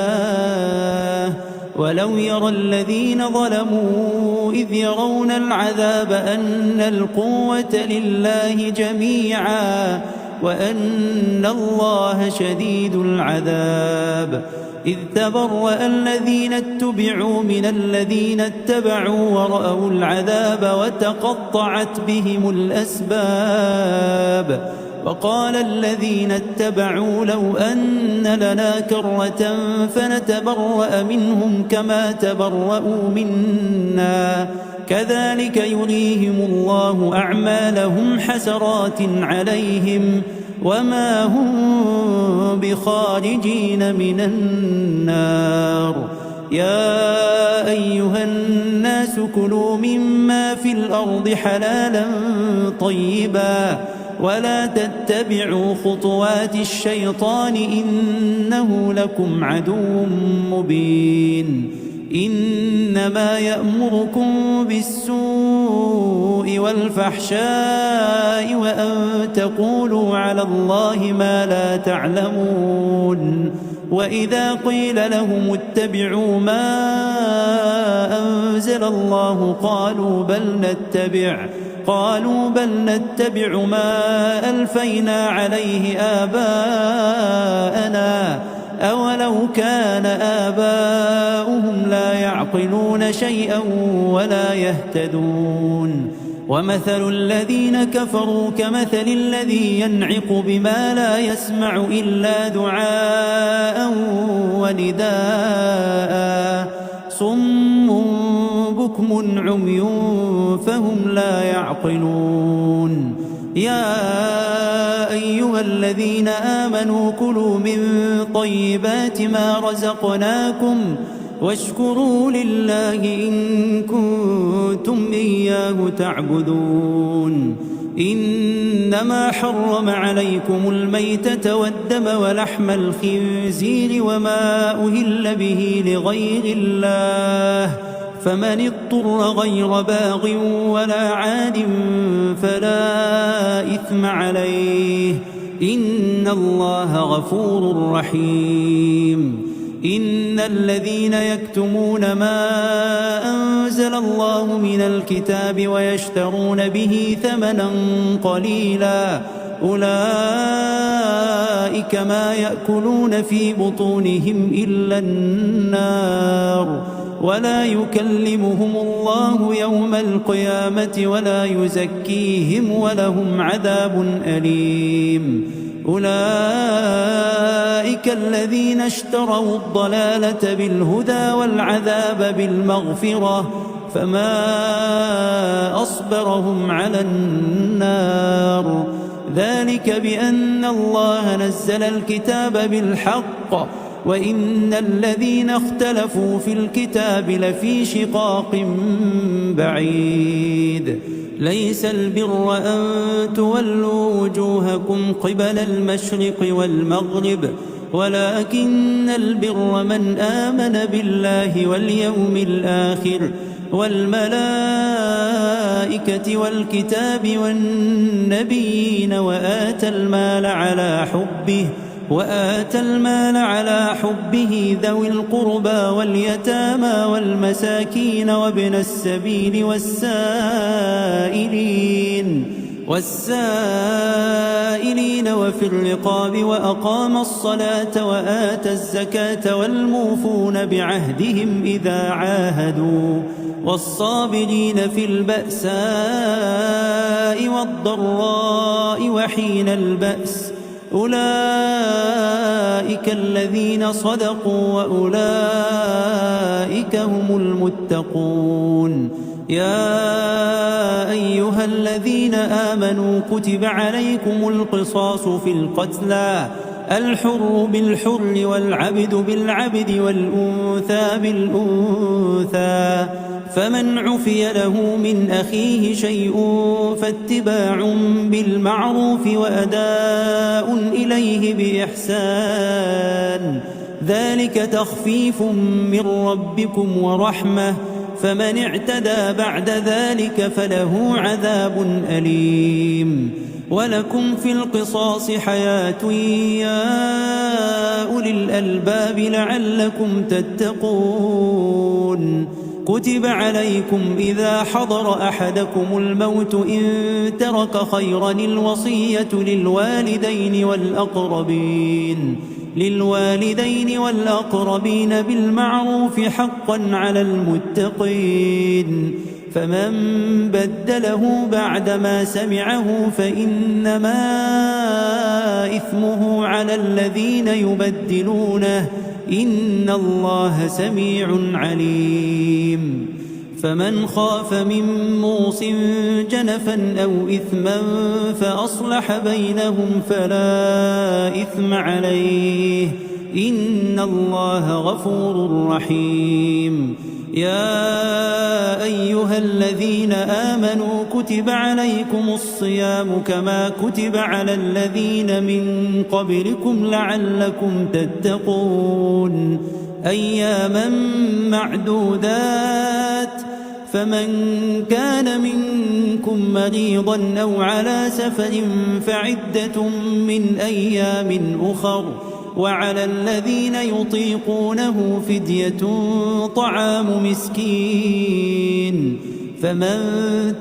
ولو يرى الذين ظلموا إذ يرون العذاب أن القوة لله جميعا وأن الله شديد العذاب إذ تبرأ الذين اتبعوا من الذين اتبعوا ورأوا العذاب وتقطعت بهم الأسباب وقال الذين اتبعوا لو أن لنا كرة فنتبرأ منهم كما تبرأوا منا كذلك يريهم الله أعمالهم حسرات عليهم وما هم بخارجين من النار يا أيها الناس كلوا مما في الأرض حلالا طيبا ولا تتبعوا خطوات الشيطان إنه لكم عدو مبين إنما يأمركم بالسوء والفحشاء وأن تقولوا على الله ما لا تعلمون وإذا قيل لهم اتبعوا ما أنزل الله قالوا بل نتبع ما ألفينا عليه آباءنا أولو كان آباؤهم لا يعقلون شيئا ولا يهتدون ومثل الذين كفروا كمثل الذي ينعق بما لا يسمع إلا دعاء ونداء صم بكم عمي فهم لا يعقلون يا أيها الذين آمنوا كلوا من طيبات ما رزقناكم واشكروا لله إن كنتم إياه تعبدون إنما حرم عليكم الميتة والدم ولحم الخنزير وما أهل به لغير الله فمن اضطر غير باغ ولا عاد فلا إثم عليه إن الله غفور رحيم إن الذين يكتمون ما أنزل الله من الكتاب ويشترون به ثمنا قليلا أولئك ما يأكلون في بطونهم إلا النار ولا يكلمهم الله يوم القيامة ولا يزكيهم ولهم عذاب أليم أولئك الذين اشتروا الضلالة بالهدى والعذاب بالمغفرة فما أصبرهم على النار ذلك بأن الله نزل الكتاب بالحق وإن الذين اختلفوا في الكتاب لفي شقاق بعيد ليس البر أن تولوا وجوهكم قبل المشرق والمغرب ولكن البر من آمن بالله واليوم الآخر والملائكة والكتاب والنبيين وآتى المال على حبه ذوي القربى واليتامى والمساكين وابن السبيل والسائلين وفي الرقاب وأقام الصلاة وآتى الزكاة والموفون بعهدهم إذا عاهدوا والصابرين في البأساء والضراء وحين البأس أولئك الذين صدقوا وأولئك هم المتقون. يا أيها الذين آمنوا كتب عليكم القصاص في القتلى، الحر بالحر والعبد بالعبد والأنثى بالأنثى، فمن عفي له من أخيه شيء فاتباع بالمعروف وأداء إليه بإحسان، ذلك تخفيف من ربكم ورحمة، فمن اعتدى بعد ذلك فله عذاب أليم. ولكم في القصاص حياة يا أولي الألباب لعلكم تتقون. كتب عليكم إذا حضر أحدكم الموت إن ترك خيرا الوصية للوالدين والأقربين بالمعروف حقا على المتقين، فمن بدله بعدما سمعه فإنما إثمه على الذين يبدلونه، إن الله سميع عليم. فمن خاف من موص جنفا أو إثما فأصلح بينهم فلا إثم عليه، إن الله غفور رحيم. يا أيها الذين آمنوا كتب عليكم الصيام كما كتب على الذين من قبلكم لعلكم تتقون، أياما معدودات، فمن كان منكم مريضا أو على سفر فعدة من أيام أخر، وعلى الذين يطيقونه فدية طعام مسكين، فمن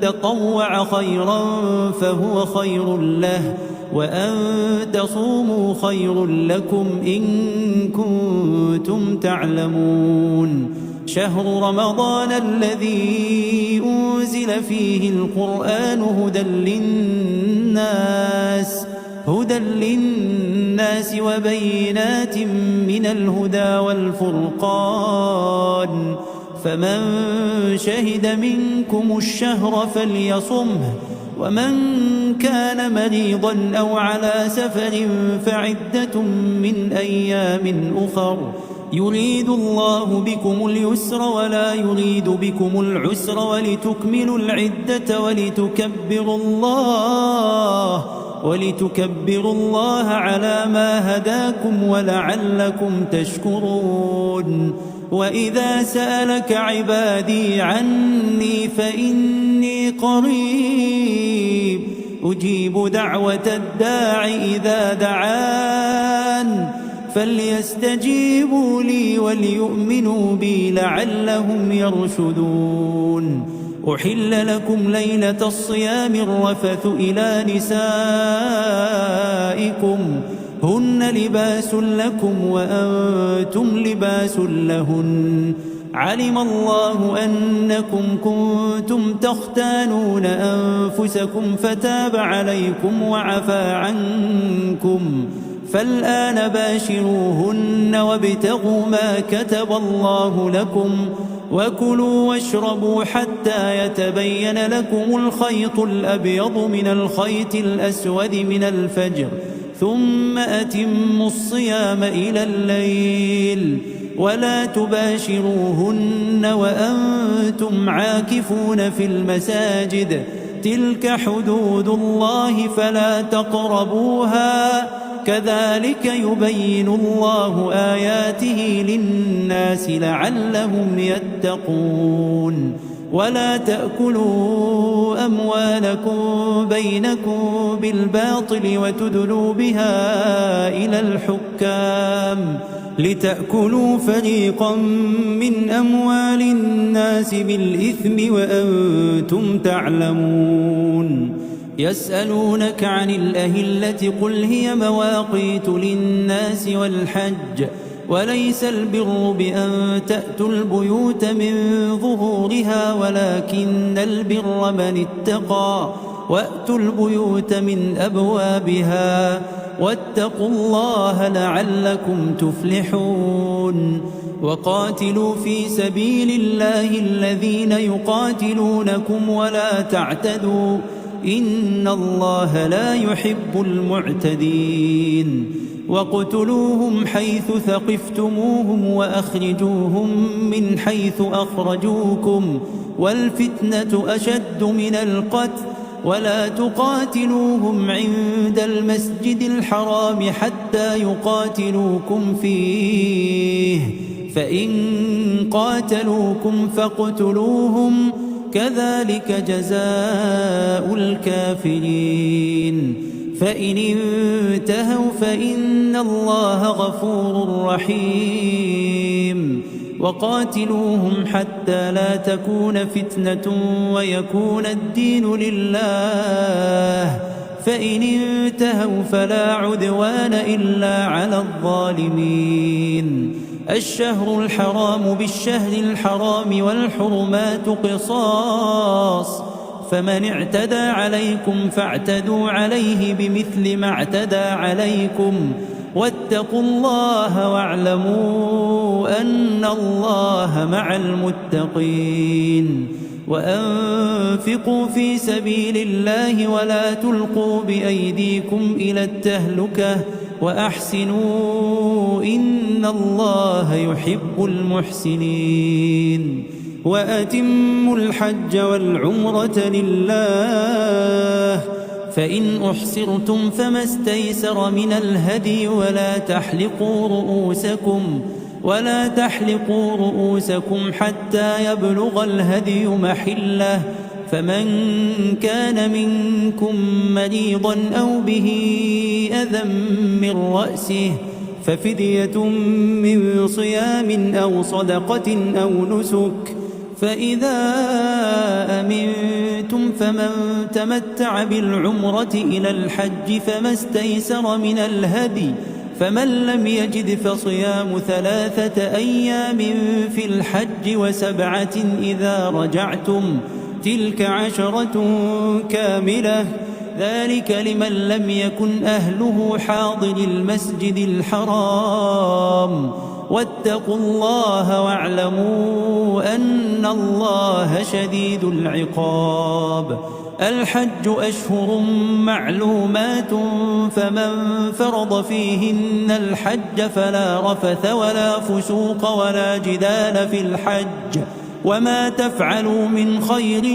تطوع خيرا فهو خير له، وأن تصوموا خير لكم إن كنتم تعلمون. شهر رمضان الذي أنزل فيه القرآن هدى للناس وبينات من الهدى والفرقان، فمن شهد منكم الشهر فليصمه، ومن كان مريضا أو على سفر فعدة من أيام أخر، يريد الله بكم اليسر ولا يريد بكم العسر ولتكملوا العدة ولتكبروا الله على ما هداكم ولعلكم تشكرون. وإذا سألك عبادي عني فإني قريب أجيب دعوة الداع إذا دعان، فليستجيبوا لي وليؤمنوا بي لعلهم يرشدون. أحل لكم ليلة الصيام الرفث إلى نسائكم هن لباس لكم وأنتم لباس لهن، علم الله أنكم كنتم تختانون أنفسكم فتاب عليكم وعفى عنكم، فالآن باشروهن وابتغوا ما كتب الله لكم، وكلوا واشربوا حتى يتبين لكم الخيط الأبيض من الخيط الأسود من الفجر، ثم أتموا الصيام إلى الليل، ولا تباشروهن وأنتم عاكفون في المساجد، تلك حدود الله فلا تقربوها، كذلك يبين الله آياته للناس لعلهم يتقون. ولا تأكلوا أموالكم بينكم بالباطل وتدلوا بها إلى الحكام لتأكلوا فريقا من أموال الناس بالإثم وأنتم تعلمون. يسألونك عن الأهلة قل هي مواقيت للناس والحج، وليس البر بأن تأتوا البيوت من ظهورها ولكن البر من اتقى، وأتوا البيوت من أبوابها، واتقوا الله لعلكم تفلحون وقاتلوا في سبيل الله الذين يقاتلونكم ولا تعتدوا إن الله لا يحب المعتدين واقتلوهم حيث ثقفتموهم وأخرجوهم من حيث أخرجوكم والفتنة أشد من القتل ولا تقاتلوهم عند المسجد الحرام حتى يقاتلوكم فيه فإن قاتلوكم فاقتلوهم كذلك جزاء الكافرين فإن انتهوا فإن الله غفور رحيم وقاتلوهم حتى لا تكون فتنة ويكون الدين لله فإن انتهوا فلا عدوان إلا على الظالمين الشهر الحرام بالشهر الحرام والحرمات قصاص فمن اعتدى عليكم فاعتدوا عليه بمثل ما اعتدى عليكم واتقوا الله واعلموا أن الله مع المتقين وأنفقوا في سبيل الله ولا تلقوا بأيديكم إلى التهلكة وأحسنوا إن الله يحب المحسنين وأتموا الحج والعمرة لله فإن أحصرتم فما استيسر من الهدي ولا تحلقوا رؤوسكم حتى يبلغ الهدي محله فمن كان منكم مريضا أو به أذى من رأسه ففدية من صيام أو صدقة أو نسك فإذا أمنتم فمن تمتع بالعمرة إلى الحج فما استيسر من الهدي فمن لم يجد فصيام 3 أيام في الحج و7 إذا رجعتم تلك 10 كاملة ذلك لمن لم يكن أهله حاضر المسجد الحرام واتقوا الله واعلموا أن الله شديد العقاب الحج أشهر معلومات فمن فرض فيهن الحج فلا رفث ولا فسوق ولا جدال في الحج وما تفعلوا من خير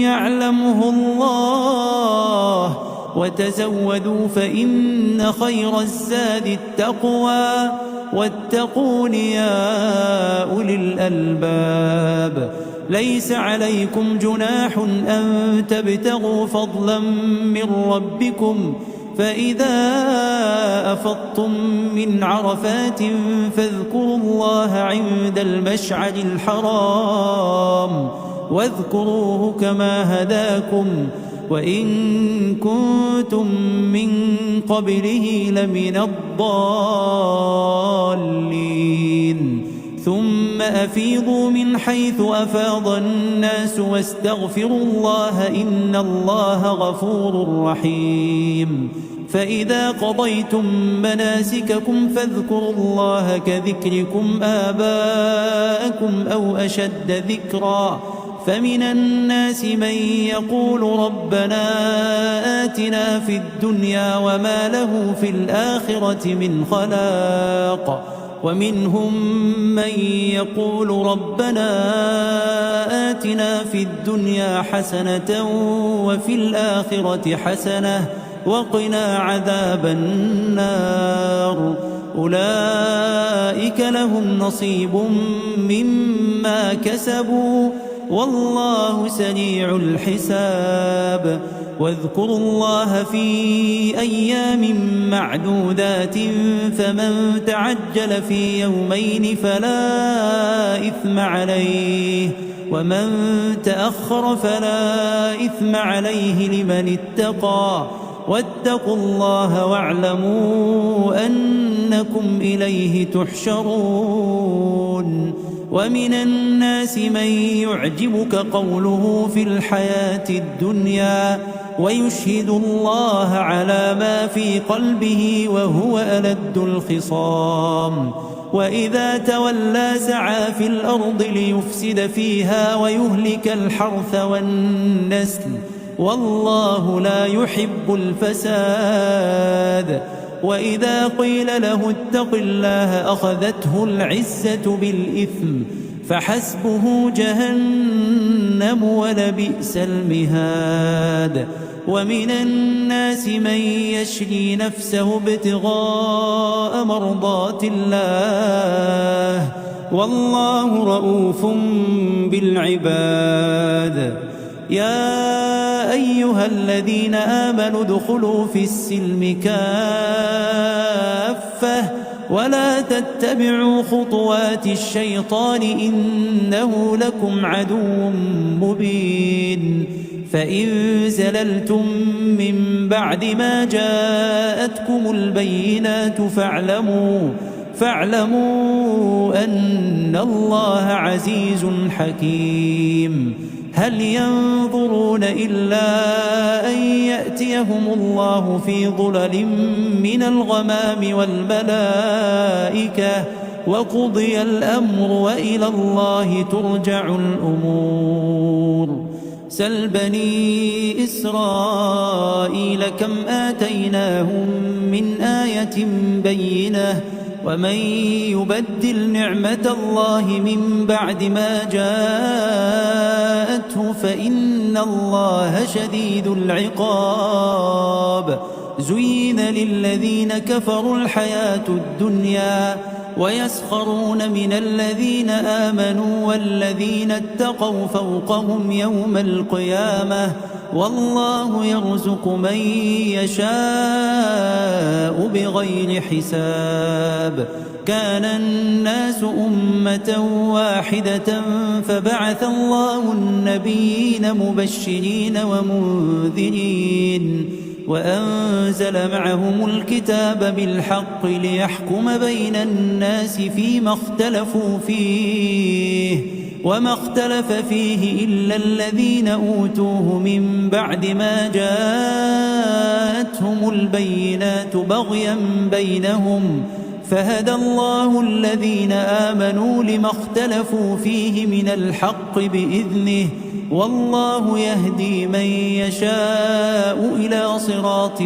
يعلمه الله وتزودوا فإن خير الزاد التقوى واتقون يا أولي الألباب ليس عليكم جناح أن تبتغوا فضلا من ربكم فإذا أفضتم من عرفات فاذكروا الله عند المشعر الحرام واذكروه كما هداكم وإن كنتم من قبله لمن الضالين ثم أفيضوا من حيث أفاض الناس واستغفروا الله إن الله غفور رحيم فإذا قضيتم مناسككم فاذكروا الله كذكركم آباءكم أو أشد ذكرا فمن الناس من يقول ربنا آتنا في الدنيا وما له في الآخرة من خلاق ومنهم من يقول ربنا آتنا في الدنيا حسنة وفي الآخرة حسنة وقنا عذاب النار أولئك لهم نصيب مما كسبوا والله سريع الحساب واذكروا الله في أيام معدودات فمن تعجل في يومين فلا إثم عليه ومن تأخر فلا إثم عليه لمن اتقى واتقوا الله واعلموا أنكم إليه تحشرون ومن الناس من يعجبك قوله في الحياة الدنيا ويشهد الله على ما في قلبه وهو ألد الخصام. وإذا تولى سعى في الأرض ليفسد فيها ويهلك الحرث والنسل والله لا يحب الفساد. وإذا قيل له اتق الله أخذته العزة بالإثم فحسبه جهنم ولبئس المهاد. ومن الناس من يشري نفسه ابتغاء مرضات الله والله رؤوف بالعباد. يا أيها الذين آمنوا ادخلوا في السلم كافة ولا تتبعوا خطوات الشيطان إنه لكم عدو مبين. فإن زللتم من بعد ما جاءتكم البينات فاعلموا أن الله عزيز حكيم. هل ينظرون إلا أن يأتيهم الله في ظلل من الغمام والملائكة وقضي الأمر وإلى الله ترجع الأمور. سل بني إسرائيل كم آتيناهم من آية بينة ومن يبدل نعمة الله من بعد ما جاءته فإن الله شديد العقاب. زين للذين كفروا الحياة الدنيا ويسخرون من الذين آمنوا والذين اتقوا فوقهم يوم القيامة والله يرزق من يشاء بغير حساب. كان الناس أمة واحدة فبعث الله النبيين مبشرين ومنذرين وأنزل معهم الكتاب بالحق ليحكم بين الناس فيما اختلفوا فيه وما اختلف فيه إلا الذين أوتوه من بعد ما جاءتهم البينات بغيا بينهم فهدى الله الذين آمنوا لما اختلفوا فيه من الحق بإذنه والله يهدي من يشاء إلى صراط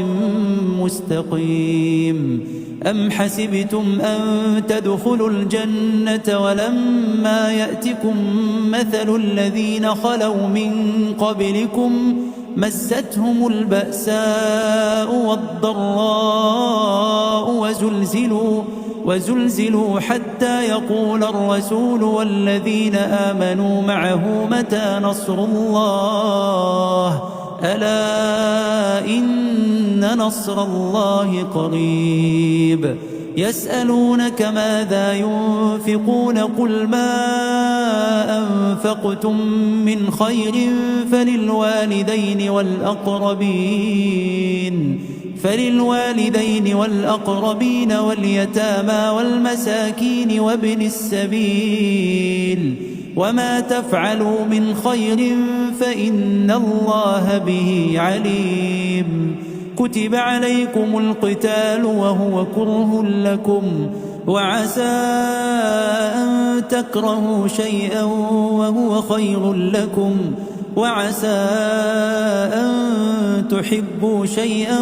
مستقيم. أم حسبتم أن تدخلوا الجنة ولما يأتكم مثل الذين خلوا من قبلكم مستهم البأساء والضراء وزلزلوا حتى يقول الرسول والذين آمنوا معه متى نصر الله ألا إن نصر الله قريب. يسألونك ماذا ينفقون قل ما أنفقتم من خير فللوالدين والأقربين واليتامى والمساكين وابن السبيل وما تفعلوا من خير فإن الله به عليم. كتب عليكم القتال وهو كره لكم وعسى أن تكرهوا شيئا وهو خير لكم وعسى أن تحبوا شيئا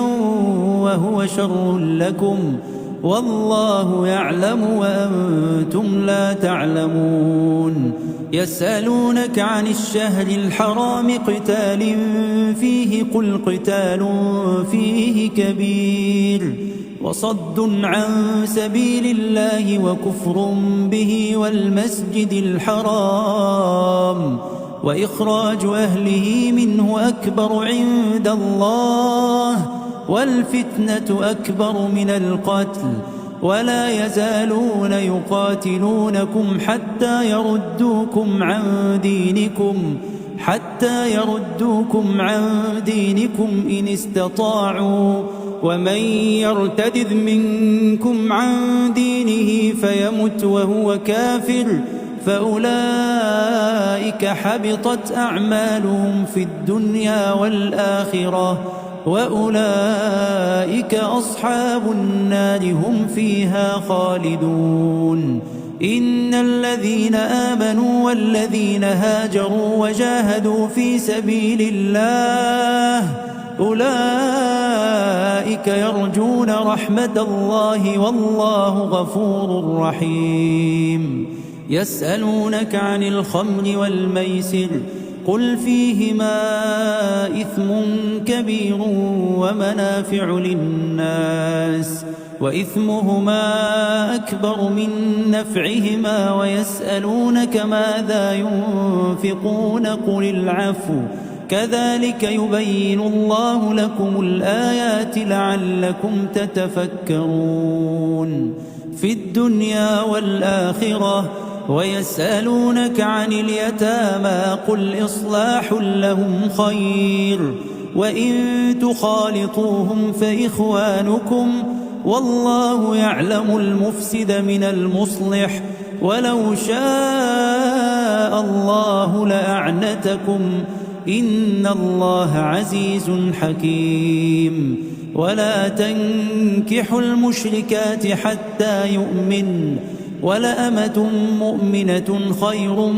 وهو شر لكم والله يعلم وأنتم لا تعلمون. يسألونك عن الشهر الحرام قتال فيه قل قتال فيه كبير وصد عن سبيل الله وكفر به والمسجد الحرام وإخراج أهله منه أكبر عند الله والفتنة أكبر من القتل ولا يزالون يقاتلونكم حتى يردوكم عن دينكم إن استطاعوا ومن يرتد منكم عن دينه فيمت وهو كافر فأولئك أولئك حبطت أعمالهم في الدنيا والآخرة وأولئك أصحاب النار هم فيها خالدون إن الذين آمنوا والذين هاجروا وجاهدوا في سبيل الله أولئك يرجون رحمة الله والله غفور رحيم يسألونك عن الخمر والميسر قل فيهما إثم كبير ومنافع للناس وإثمهما أكبر من نفعهما ويسألونك ماذا ينفقون قل العفو كذلك يبين الله لكم الآيات لعلكم تتفكرون في الدنيا والآخرة ويسألونك عن اليتامى قل إصلاح لهم خير وإن تخالطوهم فإخوانكم والله يعلم المفسد من المصلح ولو شاء الله لأعنتكم إن الله عزيز حكيم ولا تنكحوا المشركات حتى يؤمن ولأمة مؤمنة خير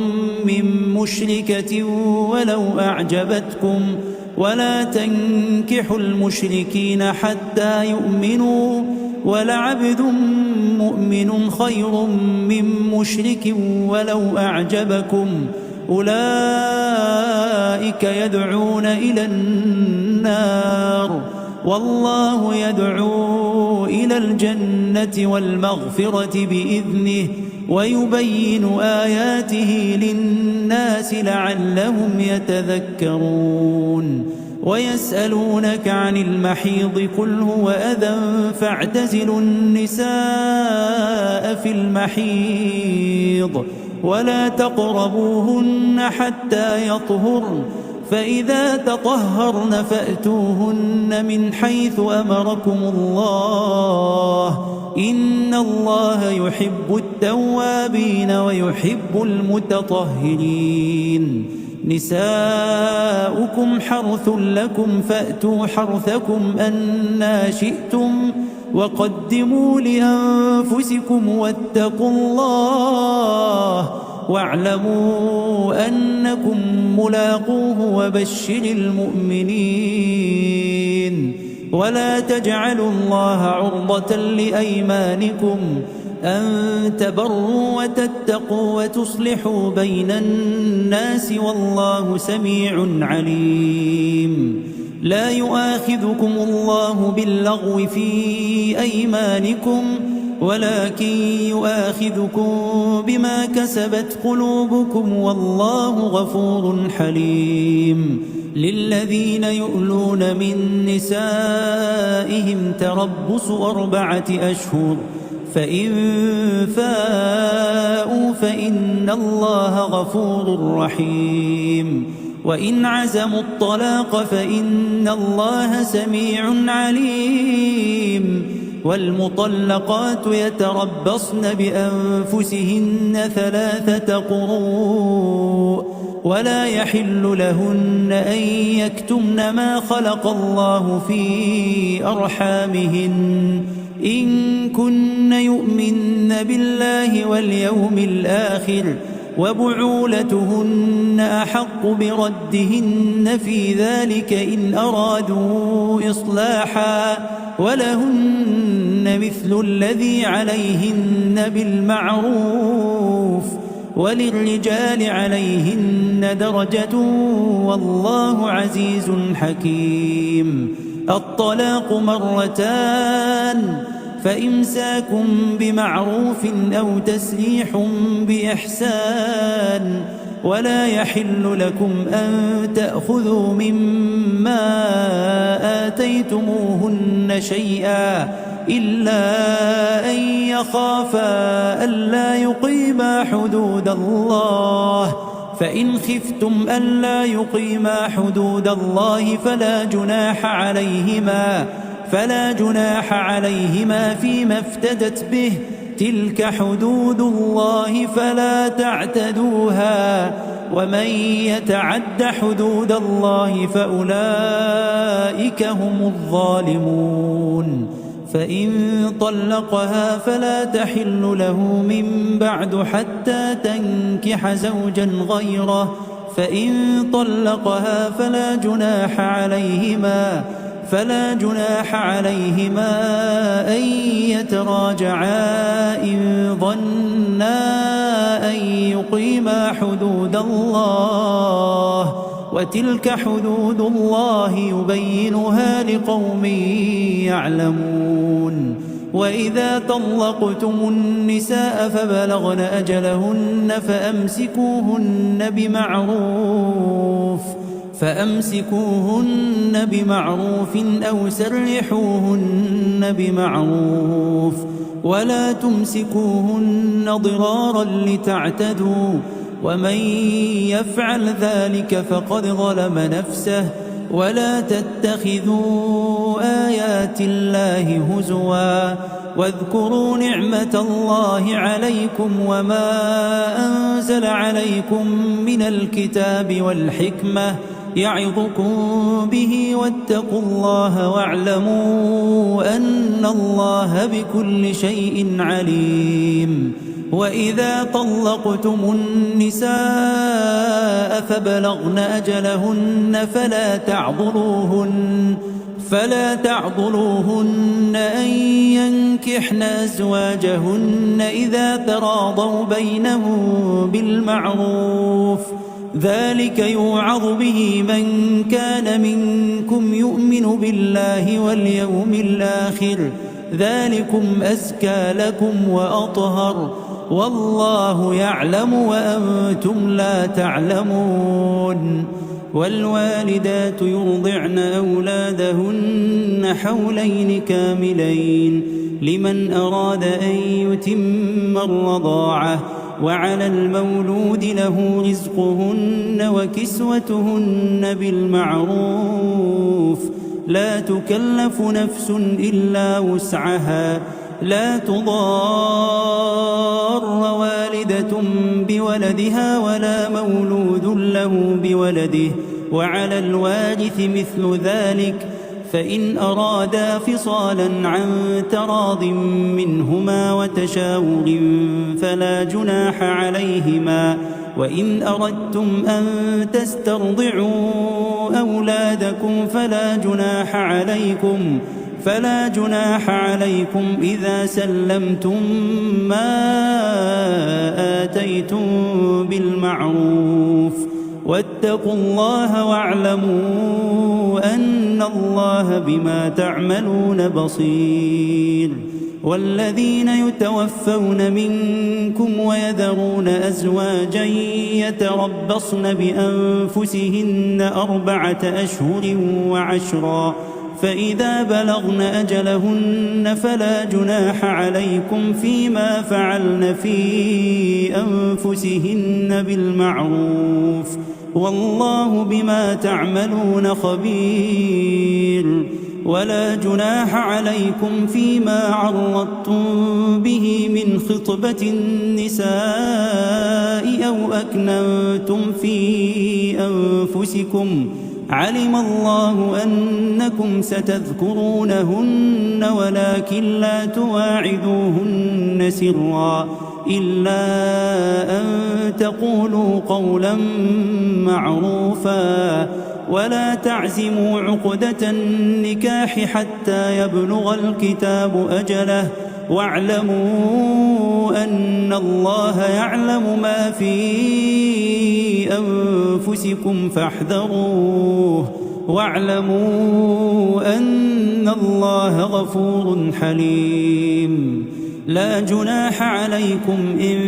من مشركة ولو أعجبتكم ولا تنكحوا المشركين حتى يؤمنوا ولعبد مؤمن خير من مشرك ولو أعجبكم أولئك يدعون إلى النار والله يدعو إلى الجنة والمغفرة بإذنه ويبين آياته للناس لعلهم يتذكرون ويسألونك عن المحيض قل هو أذى فاعتزلوا النساء في المحيض ولا تقربوهن حتى يطهرن فإذا تطهرن فأتوهن من حيث أمركم الله إن الله يحب التوابين ويحب المتطهرين نساؤكم حرث لكم فأتوا حرثكم أنى شئتم وقدموا لأنفسكم واتقوا الله واعلموا أنكم ملاقوه وبشر المؤمنين ولا تجعلوا الله عرضة لأيمانكم أن تبروا وتتقوا وتصلحوا بين الناس والله سميع عليم لا يؤاخذكم الله باللغو في أيمانكم ولكن يؤاخذكم بما كسبت قلوبكم والله غفور حليم للذين يؤلون من نسائهم تربص 4 أشهر فإن فاءوا فإن الله غفور رحيم وإن عزموا الطلاق فإن الله سميع عليم والمطلقات يتربصن بأنفسهن 3 قروء ولا يحل لهن أن يكتمن ما خلق الله في أرحامهن إن كن يؤمن بالله واليوم الآخر وبعولتهن أحق بردهن في ذلك إن أرادوا إصلاحا ولهن مثل الذي عليهن بالمعروف وللرجال عليهن درجة والله عزيز حكيم الطلاق 2 فإمساك بمعروف أو تسريح بإحسان ولا يحل لكم أن تأخذوا مما آتيتموهن شيئا إلا أن يخافا ألا يقيما حدود الله فإن خفتم ألا يقيما حدود الله فلا جناح عليهما فيما افتدت به تلك حدود الله فلا تعتدوها ومن يتعد حدود الله فأولئك هم الظالمون. فإن طلقها فلا تحل له من بعد حتى تنكح زوجا غيره، فإن طلقها فلا جناح عليهما أن يتراجعا إن ظنا أن يقيما حدود الله، وتلك حدود الله يبينها لقوم يعلمون. وإذا طلقتم النساء فبلغن أجلهن فأمسكوهن بمعروف أو سرحوهن بمعروف، ولا تمسكوهن ضرارا لتعتدوا، ومن يفعل ذلك فقد ظلم نفسه. ولا تتخذوا آيات الله هزوا، واذكروا نعمة الله عليكم وما أنزل عليكم من الكتاب والحكمة يعظكم به، واتقوا الله واعلموا أن الله بكل شيء عليم. وإذا طلقتم النساء فبلغن أجلهن فلا تعضلوهن أن ينكحن أزواجهن إذا تراضوا بينهم بالمعروف، ذلك يوعظ به من كان منكم يؤمن بالله واليوم الآخر، ذلكم أزكى لكم وأطهر، والله يعلم وأنتم لا تعلمون. والوالدات يرضعن أولادهن حولين كاملين لمن أراد أن يتم الرضاعة، وعلى المولود له رزقهن وكسوتهن بالمعروف، لا تكلف نفس إلا وسعها، لا تضار والدة بولدها ولا مولود له بولده، وعلى الوارث مثل ذلك، فإن أرادا فصالا عن تراض منهما وتشاور فلا جناح عليهما. وإن أردتم أن تسترضعوا أولادكم فلا جناح عليكم إذا سلمتم ما آتيتم بالمعروف، واتقوا الله واعلموا أن الله بما تعملون بصير. والذين يتوفون منكم ويذرون أزواجا يتربصن بأنفسهن 4 أشهر وعشرا، فإذا بلغن أجلهن فلا جناح عليكم فيما فعلن في أنفسهن بالمعروف، والله بما تعملون خبير. ولا جناح عليكم فيما عرضتم به من خطبة النساء أو أكننتم في أنفسكم، علم الله أنكم ستذكرونهن ولكن لا تواعدوهن سرا إلا أن تقولوا قولا معروفا، ولا تعزموا عقدة النكاح حتى يبلغ الكتاب أجله، واعلموا أن الله يعلم ما في أنفسكم فاحذروه، واعلموا أن الله غفور حليم. لا جناح عليكم إن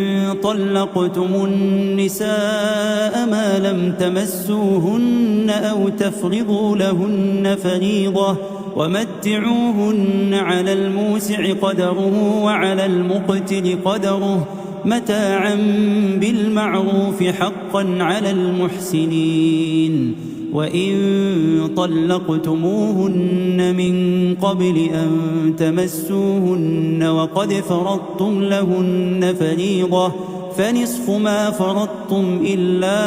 طلقتم النساء ما لم تمسوهن أو تفرضوا لهن فريضة، ومتعوهن على الموسع قدره وعلى المقتر قدره متاعا بالمعروف حقا على المحسنين. وإن طلقتموهن من قبل أن تمسوهن وقد فرضتم لهن فريضة فنصف ما فرضتم إلا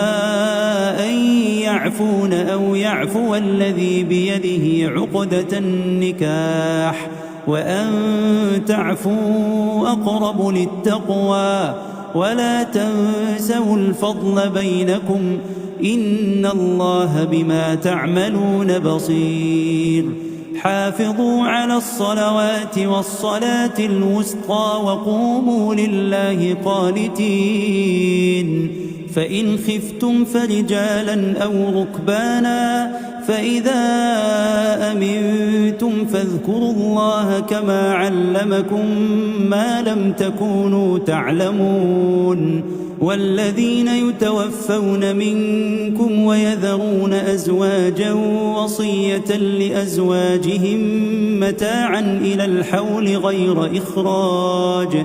يعفون أو يعفو الذي بيده عقدة النكاح وأن تعفوا أقرب للتقوى ولا تنسوا الفضل بينكم إن الله بما تعملون بصير حافظوا على الصلوات والصلاة الوسطى وقوموا لله قانتين فإن خفتم فرجالا أو ركبانا فإذا أمنتم فاذكروا الله كما علمكم ما لم تكونوا تعلمون والذين يتوفون منكم ويذرون أزواجا وصية لأزواجهم متاعا إلى الحول غير إخراج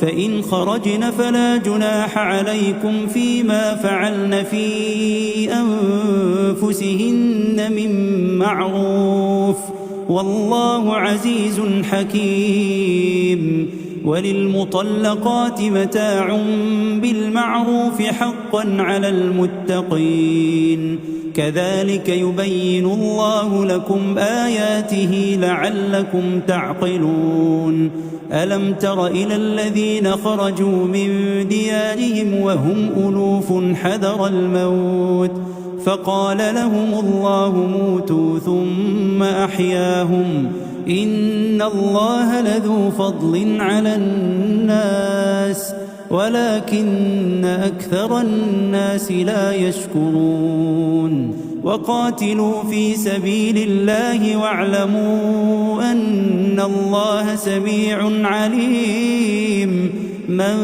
فإن خرجن فلا جناح عليكم فيما فعلن في أنفسهن من معروف والله عزيز حكيم وللمطلقات متاع بالمعروف حقا على المتقين كذلك يبين الله لكم آياته لعلكم تعقلون ألم تر إلى الذين خرجوا من ديارهم وهم ألوف حذر الموت فقال لهم الله موتوا ثم أحياهم إن الله لذو فضل على الناس ولكن أكثر الناس لا يشكرون وقاتلوا في سبيل الله واعلموا أن الله سميع عليم من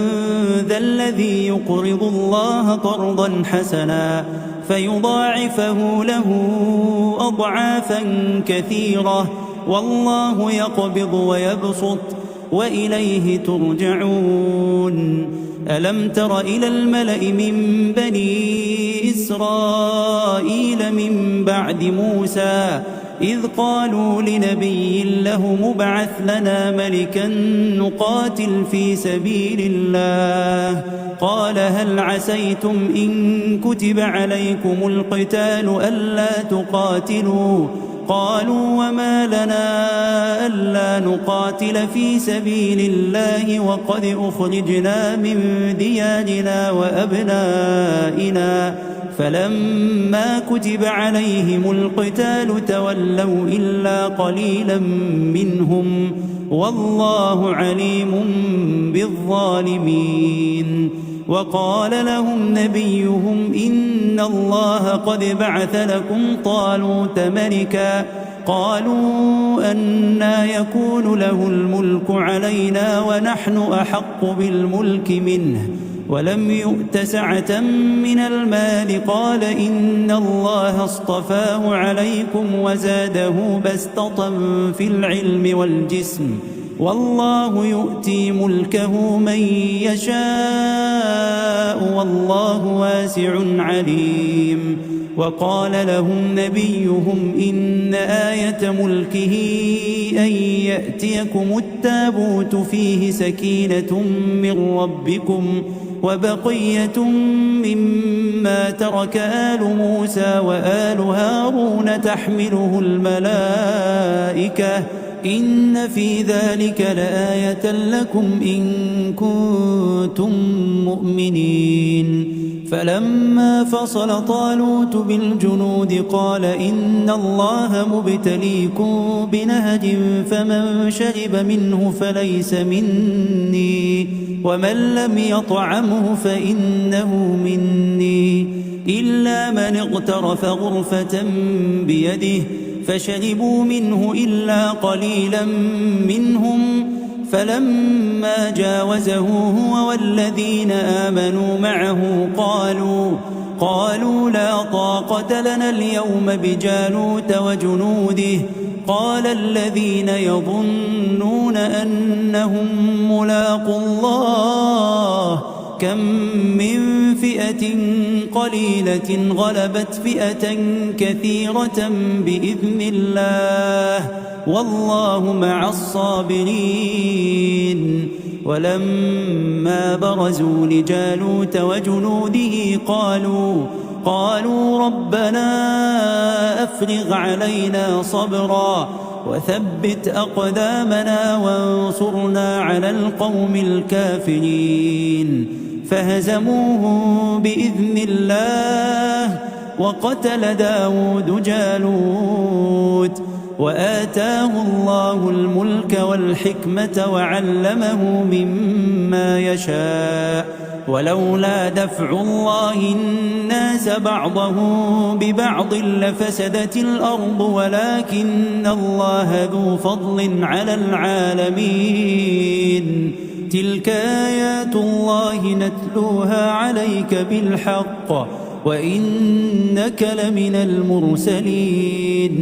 ذا الذي يقرض الله قرضا حسنا فيضاعفه له أضعافا كثيرة والله يقبض ويبسط وإليه ترجعون ألم تر إلى الملأ من بني إسرائيل من بعد موسى إذ قالوا لنبي له مبعث لنا ملكا نقاتل في سبيل الله قال هل عسيتم إن كتب عليكم القتال ألا تقاتلوا قالوا وما لنا ألا نقاتل في سبيل الله وقد أخرجنا من ديارنا وأبنائنا فلما كتب عليهم القتال تولوا إلا قليلا منهم والله عليم بالظالمين وقال لهم نبيهم إن الله قد بعث لكم طالوت ملكا قالوا أنى يكون له الملك علينا ونحن أحق بالملك منه ولم يؤت سعة من المال قال إن الله اصطفاه عليكم وزاده بسطة في العلم والجسم والله يؤتي ملكه من يشاء والله واسع عليم وقال لهم نبيهم إن آية ملكه أن يأتيكم التابوت فيه سكينة من ربكم وبقية مما ترك آل موسى وآل هارون تحمله الملائكة إن في ذلك لآية لكم إن كنتم مؤمنين فلما فصل طالوت بالجنود قال إن الله مبتليكم بنهر فمن شرب منه فليس مني ومن لم يطعمه فإنه مني إلا من اغترف غرفة بيده فشربوا منه إلا قليلا منهم فلما جاوزه هو والذين آمنوا معه قالوا لا طاقة لنا اليوم بجالوت وجنوده قال الذين يظنون أنهم ملاقوا الله كم من فئة قليلة غلبت فئة كثيرة بإذن الله والله مع الصابرين ولما برزوا لجالوت وجنوده قالوا ربنا أفرغ علينا صبرا وثبت أقدامنا وانصرنا على القوم الكافرين فهزموهم بإذن الله وقتل داود جالوت وآتاه الله الملك والحكمة وعلمه مما يشاء ولولا دفع الله الناس بعضهم ببعض لفسدت الأرض ولكن الله ذو فضل على العالمين تلك آيات الله نتلوها عليك بالحق وإنك لمن المرسلين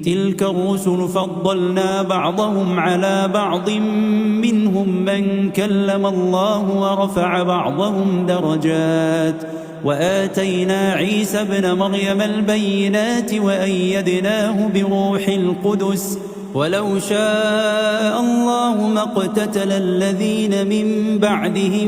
تلك الرسل فضلنا بعضهم على بعض منهم من كلم الله ورفع بعضهم درجات وآتينا عيسى ابن مريم البينات وأيدناه بروح القدس ولو شاء الله ما اقتتل الذين من بعدهم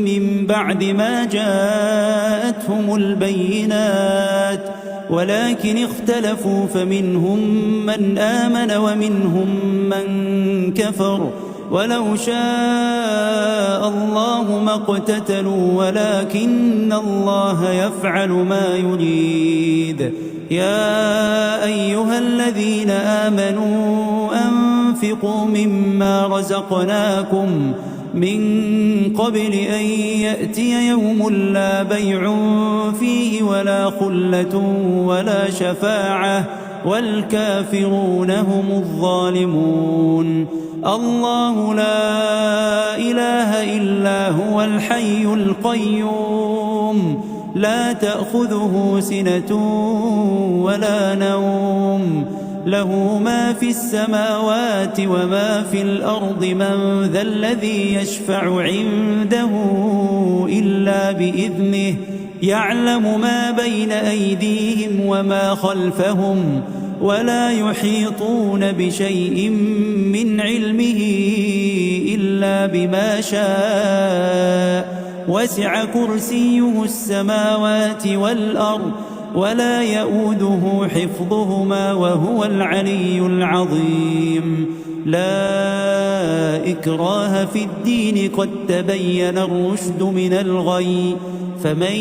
من بعد ما جاءتهم البينات ولكن اختلفوا فمنهم من آمن ومنهم من كفر ولو شاء الله ما اقتتلوا ولكن الله يفعل ما يريد يا أيها الذين آمنوا أنفقوا مما رزقناكم من قبل أن يأتي يوم لا بيع فيه ولا خلة ولا شفاعة والكافرون هم الظالمون الله لا إله إلا هو الحي القيوم لا تأخذه سنة ولا نوم له ما في السماوات وما في الأرض من ذا الذي يشفع عنده إلا بإذنه يعلم ما بين أيديهم وما خلفهم ولا يحيطون بشيء من علمه إلا بما شاء وسع كرسيه السماوات والأرض ولا يؤوده حفظهما وهو العلي العظيم لا إكراه في الدين قد تبين الرشد من الغي فمن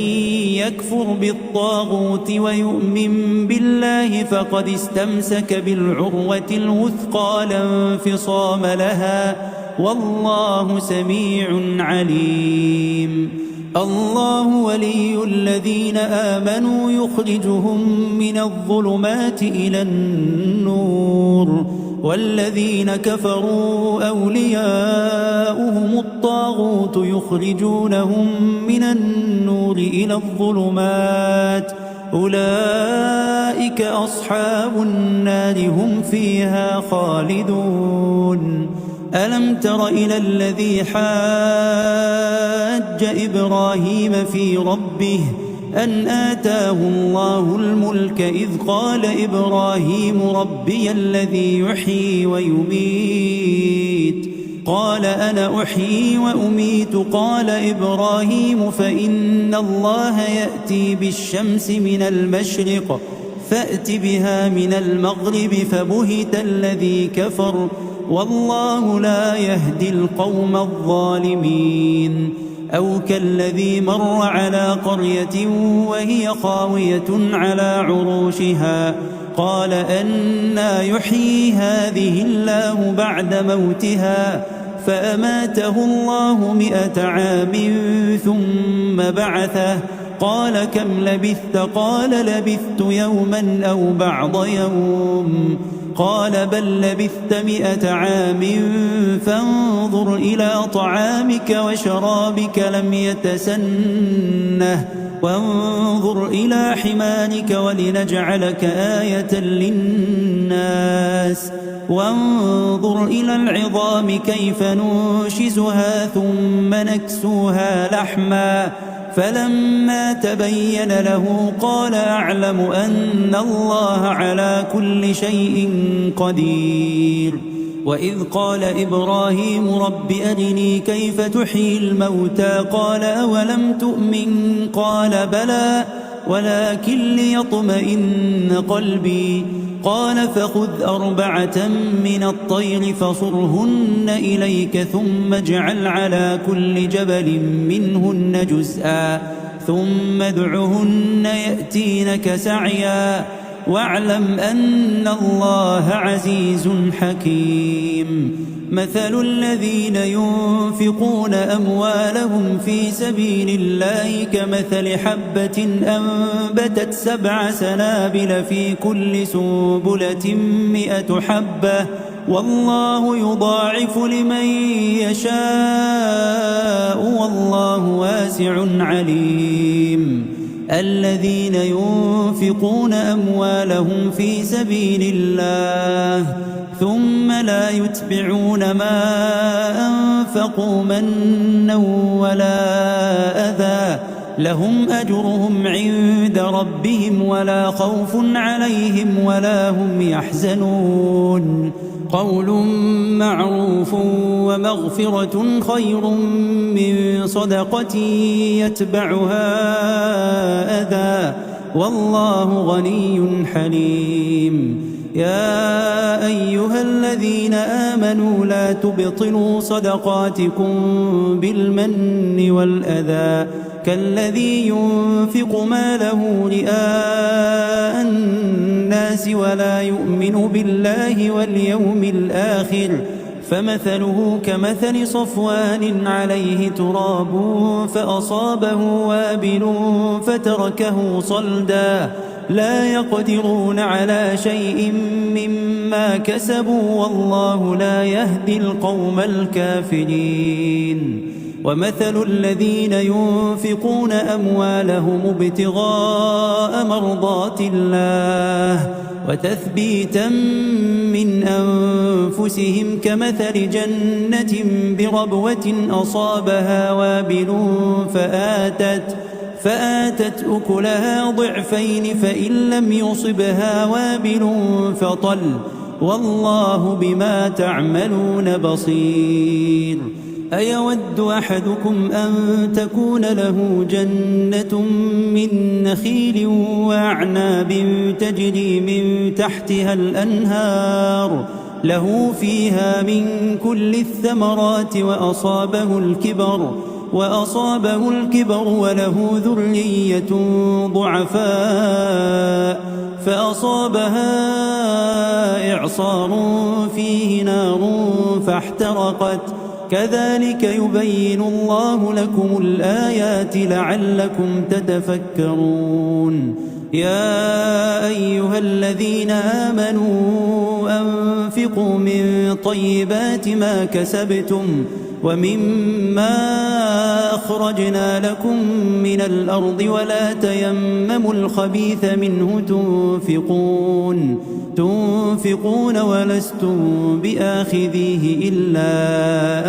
يكفر بالطاغوت ويؤمن بالله فقد استمسك بالعروة الوثقى لا انفصام لها والله سميع عليم الله ولي الذين آمنوا يخرجهم من الظلمات إلى النور والذين كفروا أولياؤهم الطاغوت يخرجونهم من النور إلى الظلمات أولئك أصحاب النار هم فيها خالدون ألم تر إلى الذي حاج إبراهيم في ربه أن آتاه الله الملك إذ قال إبراهيم ربي الذي يحيي ويميت قال أنا أحيي وأميت قال إبراهيم فإن الله يأتي بالشمس من المشرق فأت بها من المغرب فبهت الذي كفر والله لا يهدي القوم الظالمين أو كالذي مر على قرية وهي خاوية على عروشها قال أنى يحيي هذه الله بعد موتها فأماته الله 100 عام ثم بعثه قال كم لبثت قال لبثت يوما أو بعض يوم قال بل لبثت 100 عام فانظر إلى طعامك وشرابك لم يتسنه وانظر إلى حمارك ولنجعلك آية للناس وانظر إلى العظام كيف ننشزها ثم نكسوها لحما فلما تبين له قال أعلم أن الله على كل شيء قدير وإذ قال إبراهيم رب أرني كيف تحيي الموتى قال أولم تؤمن قال بلى ولكن ليطمئن قلبي. قال فخذ 4 من الطير فصرهن إليك ثم اجعل على كل جبل منهن جزءا ثم ادعهن يأتينك سعيا واعلم أن الله عزيز حكيم. مثل الذين ينفقون أموالهم في سبيل الله كمثل حبة أنبتت 7 سنابل في كل سنبلة 100 حبة والله يضاعف لمن يشاء والله واسع عليم. الذين ينفقون أموالهم في سبيل الله ثم لا يتبعون ما أنفقوا منا ولا أذى لهم أجرهم عند ربهم ولا خوف عليهم ولا هم يحزنون. قول معروف ومغفرة خير من صدقة يتبعها أذى والله غني حليم. يا أيها الذين آمنوا لا تبطلوا صدقاتكم بالمن والأذى كالذي ينفق ماله رئاء الناس ولا يؤمن بالله واليوم الآخر فمثله كمثل صفوان عليه تراب فأصابه وابل فتركه صلدا لا يقدرون على شيء مما كسبوا والله لا يهدي القوم الكافرين. ومثل الذين ينفقون أموالهم ابتغاء مرضات الله وتثبيتا من أنفسهم كمثل جنة بربوة أصابها وابل فآتت أكلها ضعفين فإن لم يصبها وابل فطل والله بما تعملون بصير. أيود أحدكم أن تكون له جنة من نخيل وأعناب تجري من تحتها الأنهار له فيها من كل الثمرات وأصابه الكبر وله ذرية ضعفاء فأصابها إعصار فيه نار فاحترقت كذلك يبين الله لكم الآيات لعلكم تتفكرون. يا أيها الذين آمنوا أنفقوا من طيبات ما كسبتم وممما أخرجنا لكم من الأرض ولا تيمموا الخبيث منه تنفقون ولستم بآخذيه إلا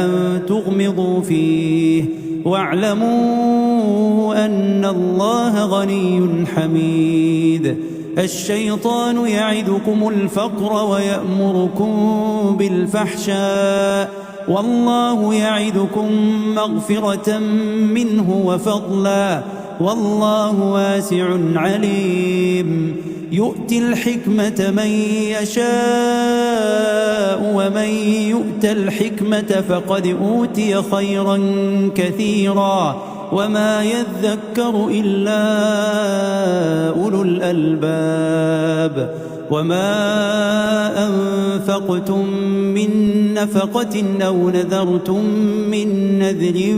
أن تغمضوا فيه واعلموا أن الله غني حميد. الشيطان يعدكم الفقر ويأمركم بالفحشاء والله يعدكم مغفرة منه وفضلا والله واسع عليم. يؤتي الحكمة من يشاء ومن يؤت الحكمة فقد أوتي خيرا كثيرا وما يذكر إلا أولو الألباب. وما أنفقتم من نفقة أو نذرتم من نذر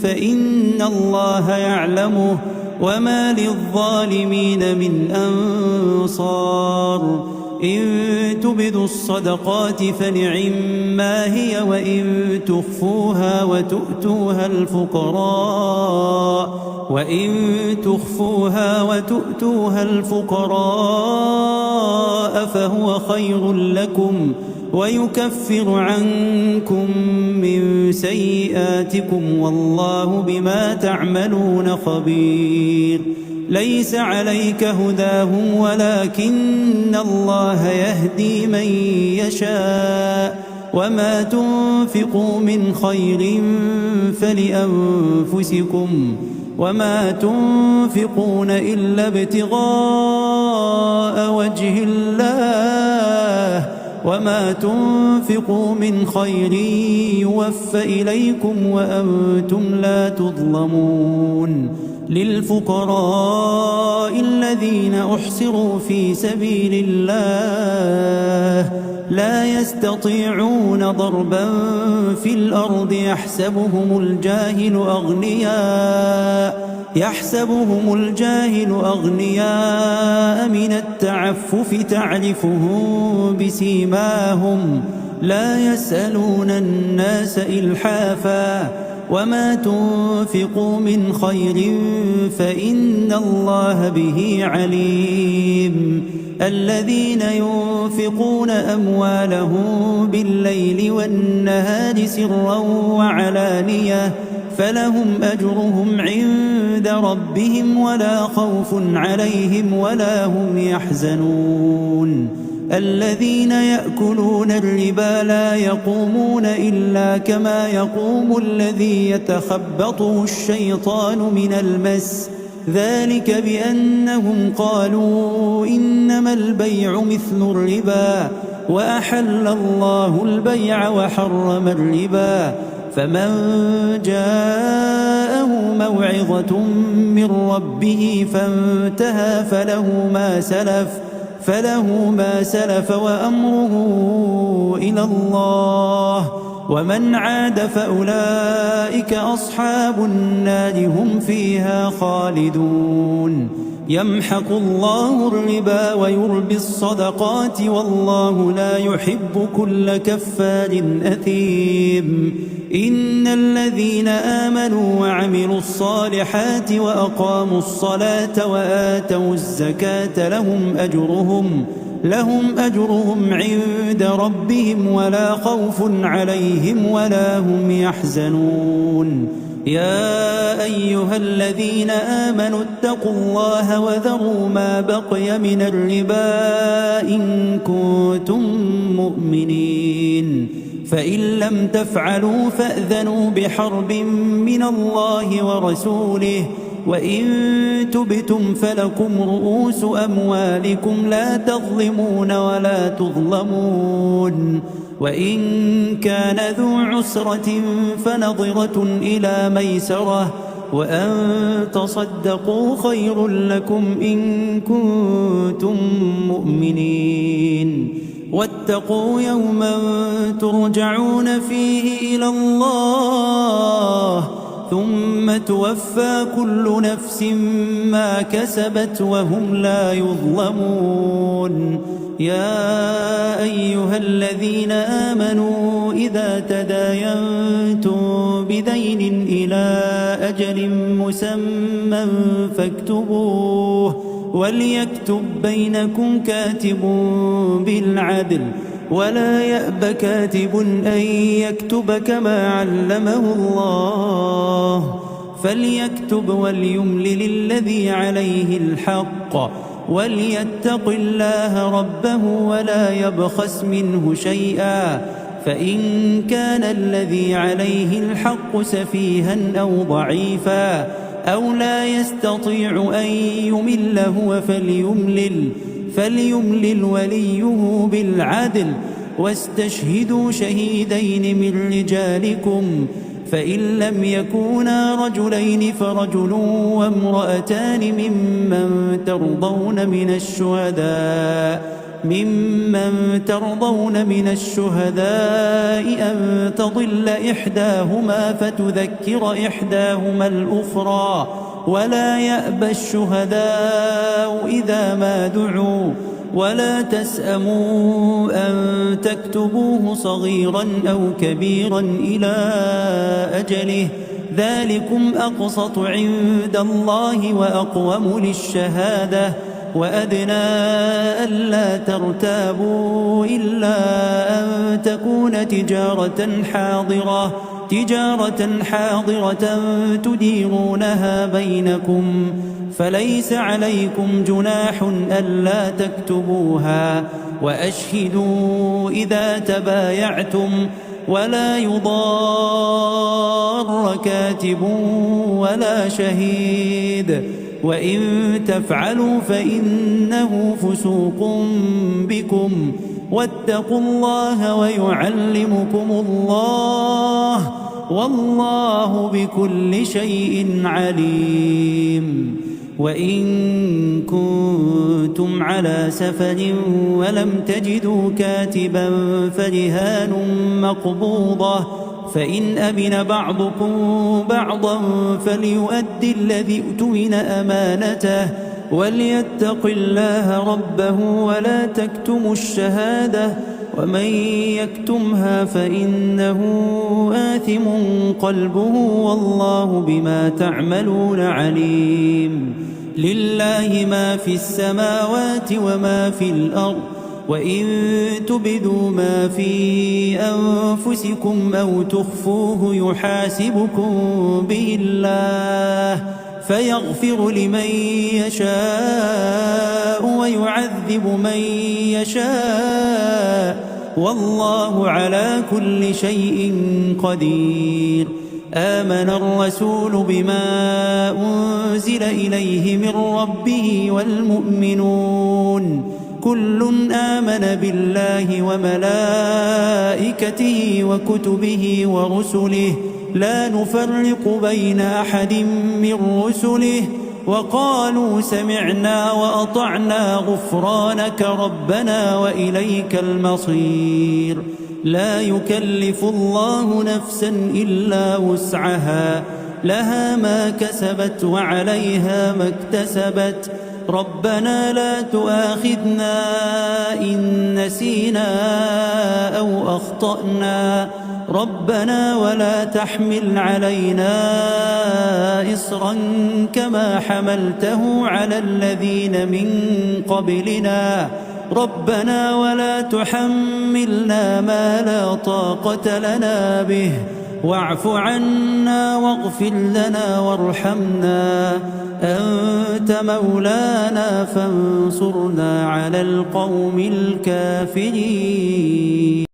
فإن الله يعلمه وما للظالمين من أنصار. إن تبدوا الصدقات فنعما هي وإن تخفوها وتؤتوها الفقراء فهو خير لكم ويكفر عنكم من سيئاتكم والله بما تعملون خبير. ليس عليك هداهم ولكن الله يهدي من يشاء وما تنفقوا من خير فلأنفسكم وما تنفقون إلا ابتغاء وجه الله وما تنفقوا من خير يوفى إليكم وأنتم لا تظلمون للفقراء الذين أحصروا في سبيل الله لا يستطيعون ضربا في الأرض يحسبهم الجاهل أغنياء من التعفف تعرفهم بسيماهم لا يسألون الناس إلحافا وما تنفقوا من خير فإن الله به عليم الذين ينفقون أموالهم بالليل والنهار سرا وعلانية فلهم أجرهم عند ربهم ولا خوف عليهم ولا هم يحزنون الذين يأكلون الربا لا يقومون إلا كما يقوم الذي يتخبطه الشيطان من المس ذلك بأنهم قالوا إنما البيع مثل الربا وأحل الله البيع وحرم الربا فمن جاءه موعظة من ربه فانتهى فله ما سلف وأمره إلى الله ومن عاد فأولئك أصحاب النار هم فيها خالدون يمحق الله الربا ويربي الصدقات والله لا يحب كل كفار أثيم إن الذين آمنوا وعملوا الصالحات وأقاموا الصلاة وآتوا الزكاة لهم أجرهم عند ربهم ولا خوف عليهم ولا هم يحزنون يا أيها الذين آمنوا اتقوا الله وذروا ما بقي من الربا إن كنتم مؤمنين فإن لم تفعلوا فأذنوا بحرب من الله ورسوله وإن تبتم فلكم رؤوس أموالكم لا تظلمون ولا تظلمون وإن كان ذو عسرة فنظرة إلى ميسرة وأن تصدقوا خير لكم إن كنتم مؤمنين واتقوا يوما ترجعون فيه إلى الله ثم توفى كل نفس ما كسبت وهم لا يظلمون يا أيها الذين آمنوا إذا تداينتم بدين إلى أجل مسمى فاكتبوه وليكتب بينكم كاتب بالعدل ولا يأب كاتب أن يكتب كما علمه الله فليكتب وليملل الذي عليه الحق وليتق الله ربه ولا يبخس منه شيئا فإن كان الذي عليه الحق سفيها أو ضعيفا أو لا يستطيع أن يمل هو فليملل وليه بالعدل واستشهدوا شهيدين من رجالكم فإن لم يكونا رجلين فرجل وامرأتان ممن ترضون من الشهداء أن تضل إحداهما فتذكر إحداهما الأخرى ولا يأبى الشهداء إذا ما دعوا ولا تسأموا أن تكتبوه صغيرا أو كبيرا إلى أجله ذلكم أقسط عند الله وأقوم للشهادة وأدنى ألا ترتابوا إلا أن تكون تجارة حاضرة تديرونها بينكم فليس عليكم جناح ألا تكتبوها وأشهدوا إذا تبايعتم ولا يضار كاتب ولا شهيد، وإن تفعلوا فإنه فسوق بكم، واتقوا الله ويعلمكم الله، والله بكل شيء عليم. وإن كنتم على سفر ولم تجدوا كاتبا فرهان مقبوضة، فإن أمن بعضكم بعضا فليؤدي الذي اؤتمن أمانته، وليتق الله ربه ولا تكتموا الشهادة، ومن يكتمها فإنه آثم قلبه، والله بما تعملون عليم. لله ما في السماوات وما في الأرض، وإن تبدوا ما في أنفسكم أو تخفوه يحاسبكم به الله، فيغفر لمن يشاء ويعذب من يشاء، والله على كل شيء قدير. آمن الرسول بما أنزل إليه من ربه والمؤمنون كل آمن بالله وملائكته وكتبه ورسله لا نفرق بين أحد من رسله، وقالوا سمعنا وأطعنا غفرانك ربنا وإليك المصير. لا يكلف الله نفسا إلا وسعها، لها ما كسبت وعليها ما اكتسبت، ربنا لا تؤاخذنا إن نسينا أو أخطأنا، ربنا ولا تحمل علينا إصرا كما حملته على الذين من قبلنا، ربنا ولا تحملنا ما لا طاقة لنا به، واعف عنا واغفر لنا وارحمنا، أنت مولانا فانصرنا على القوم الكافرين.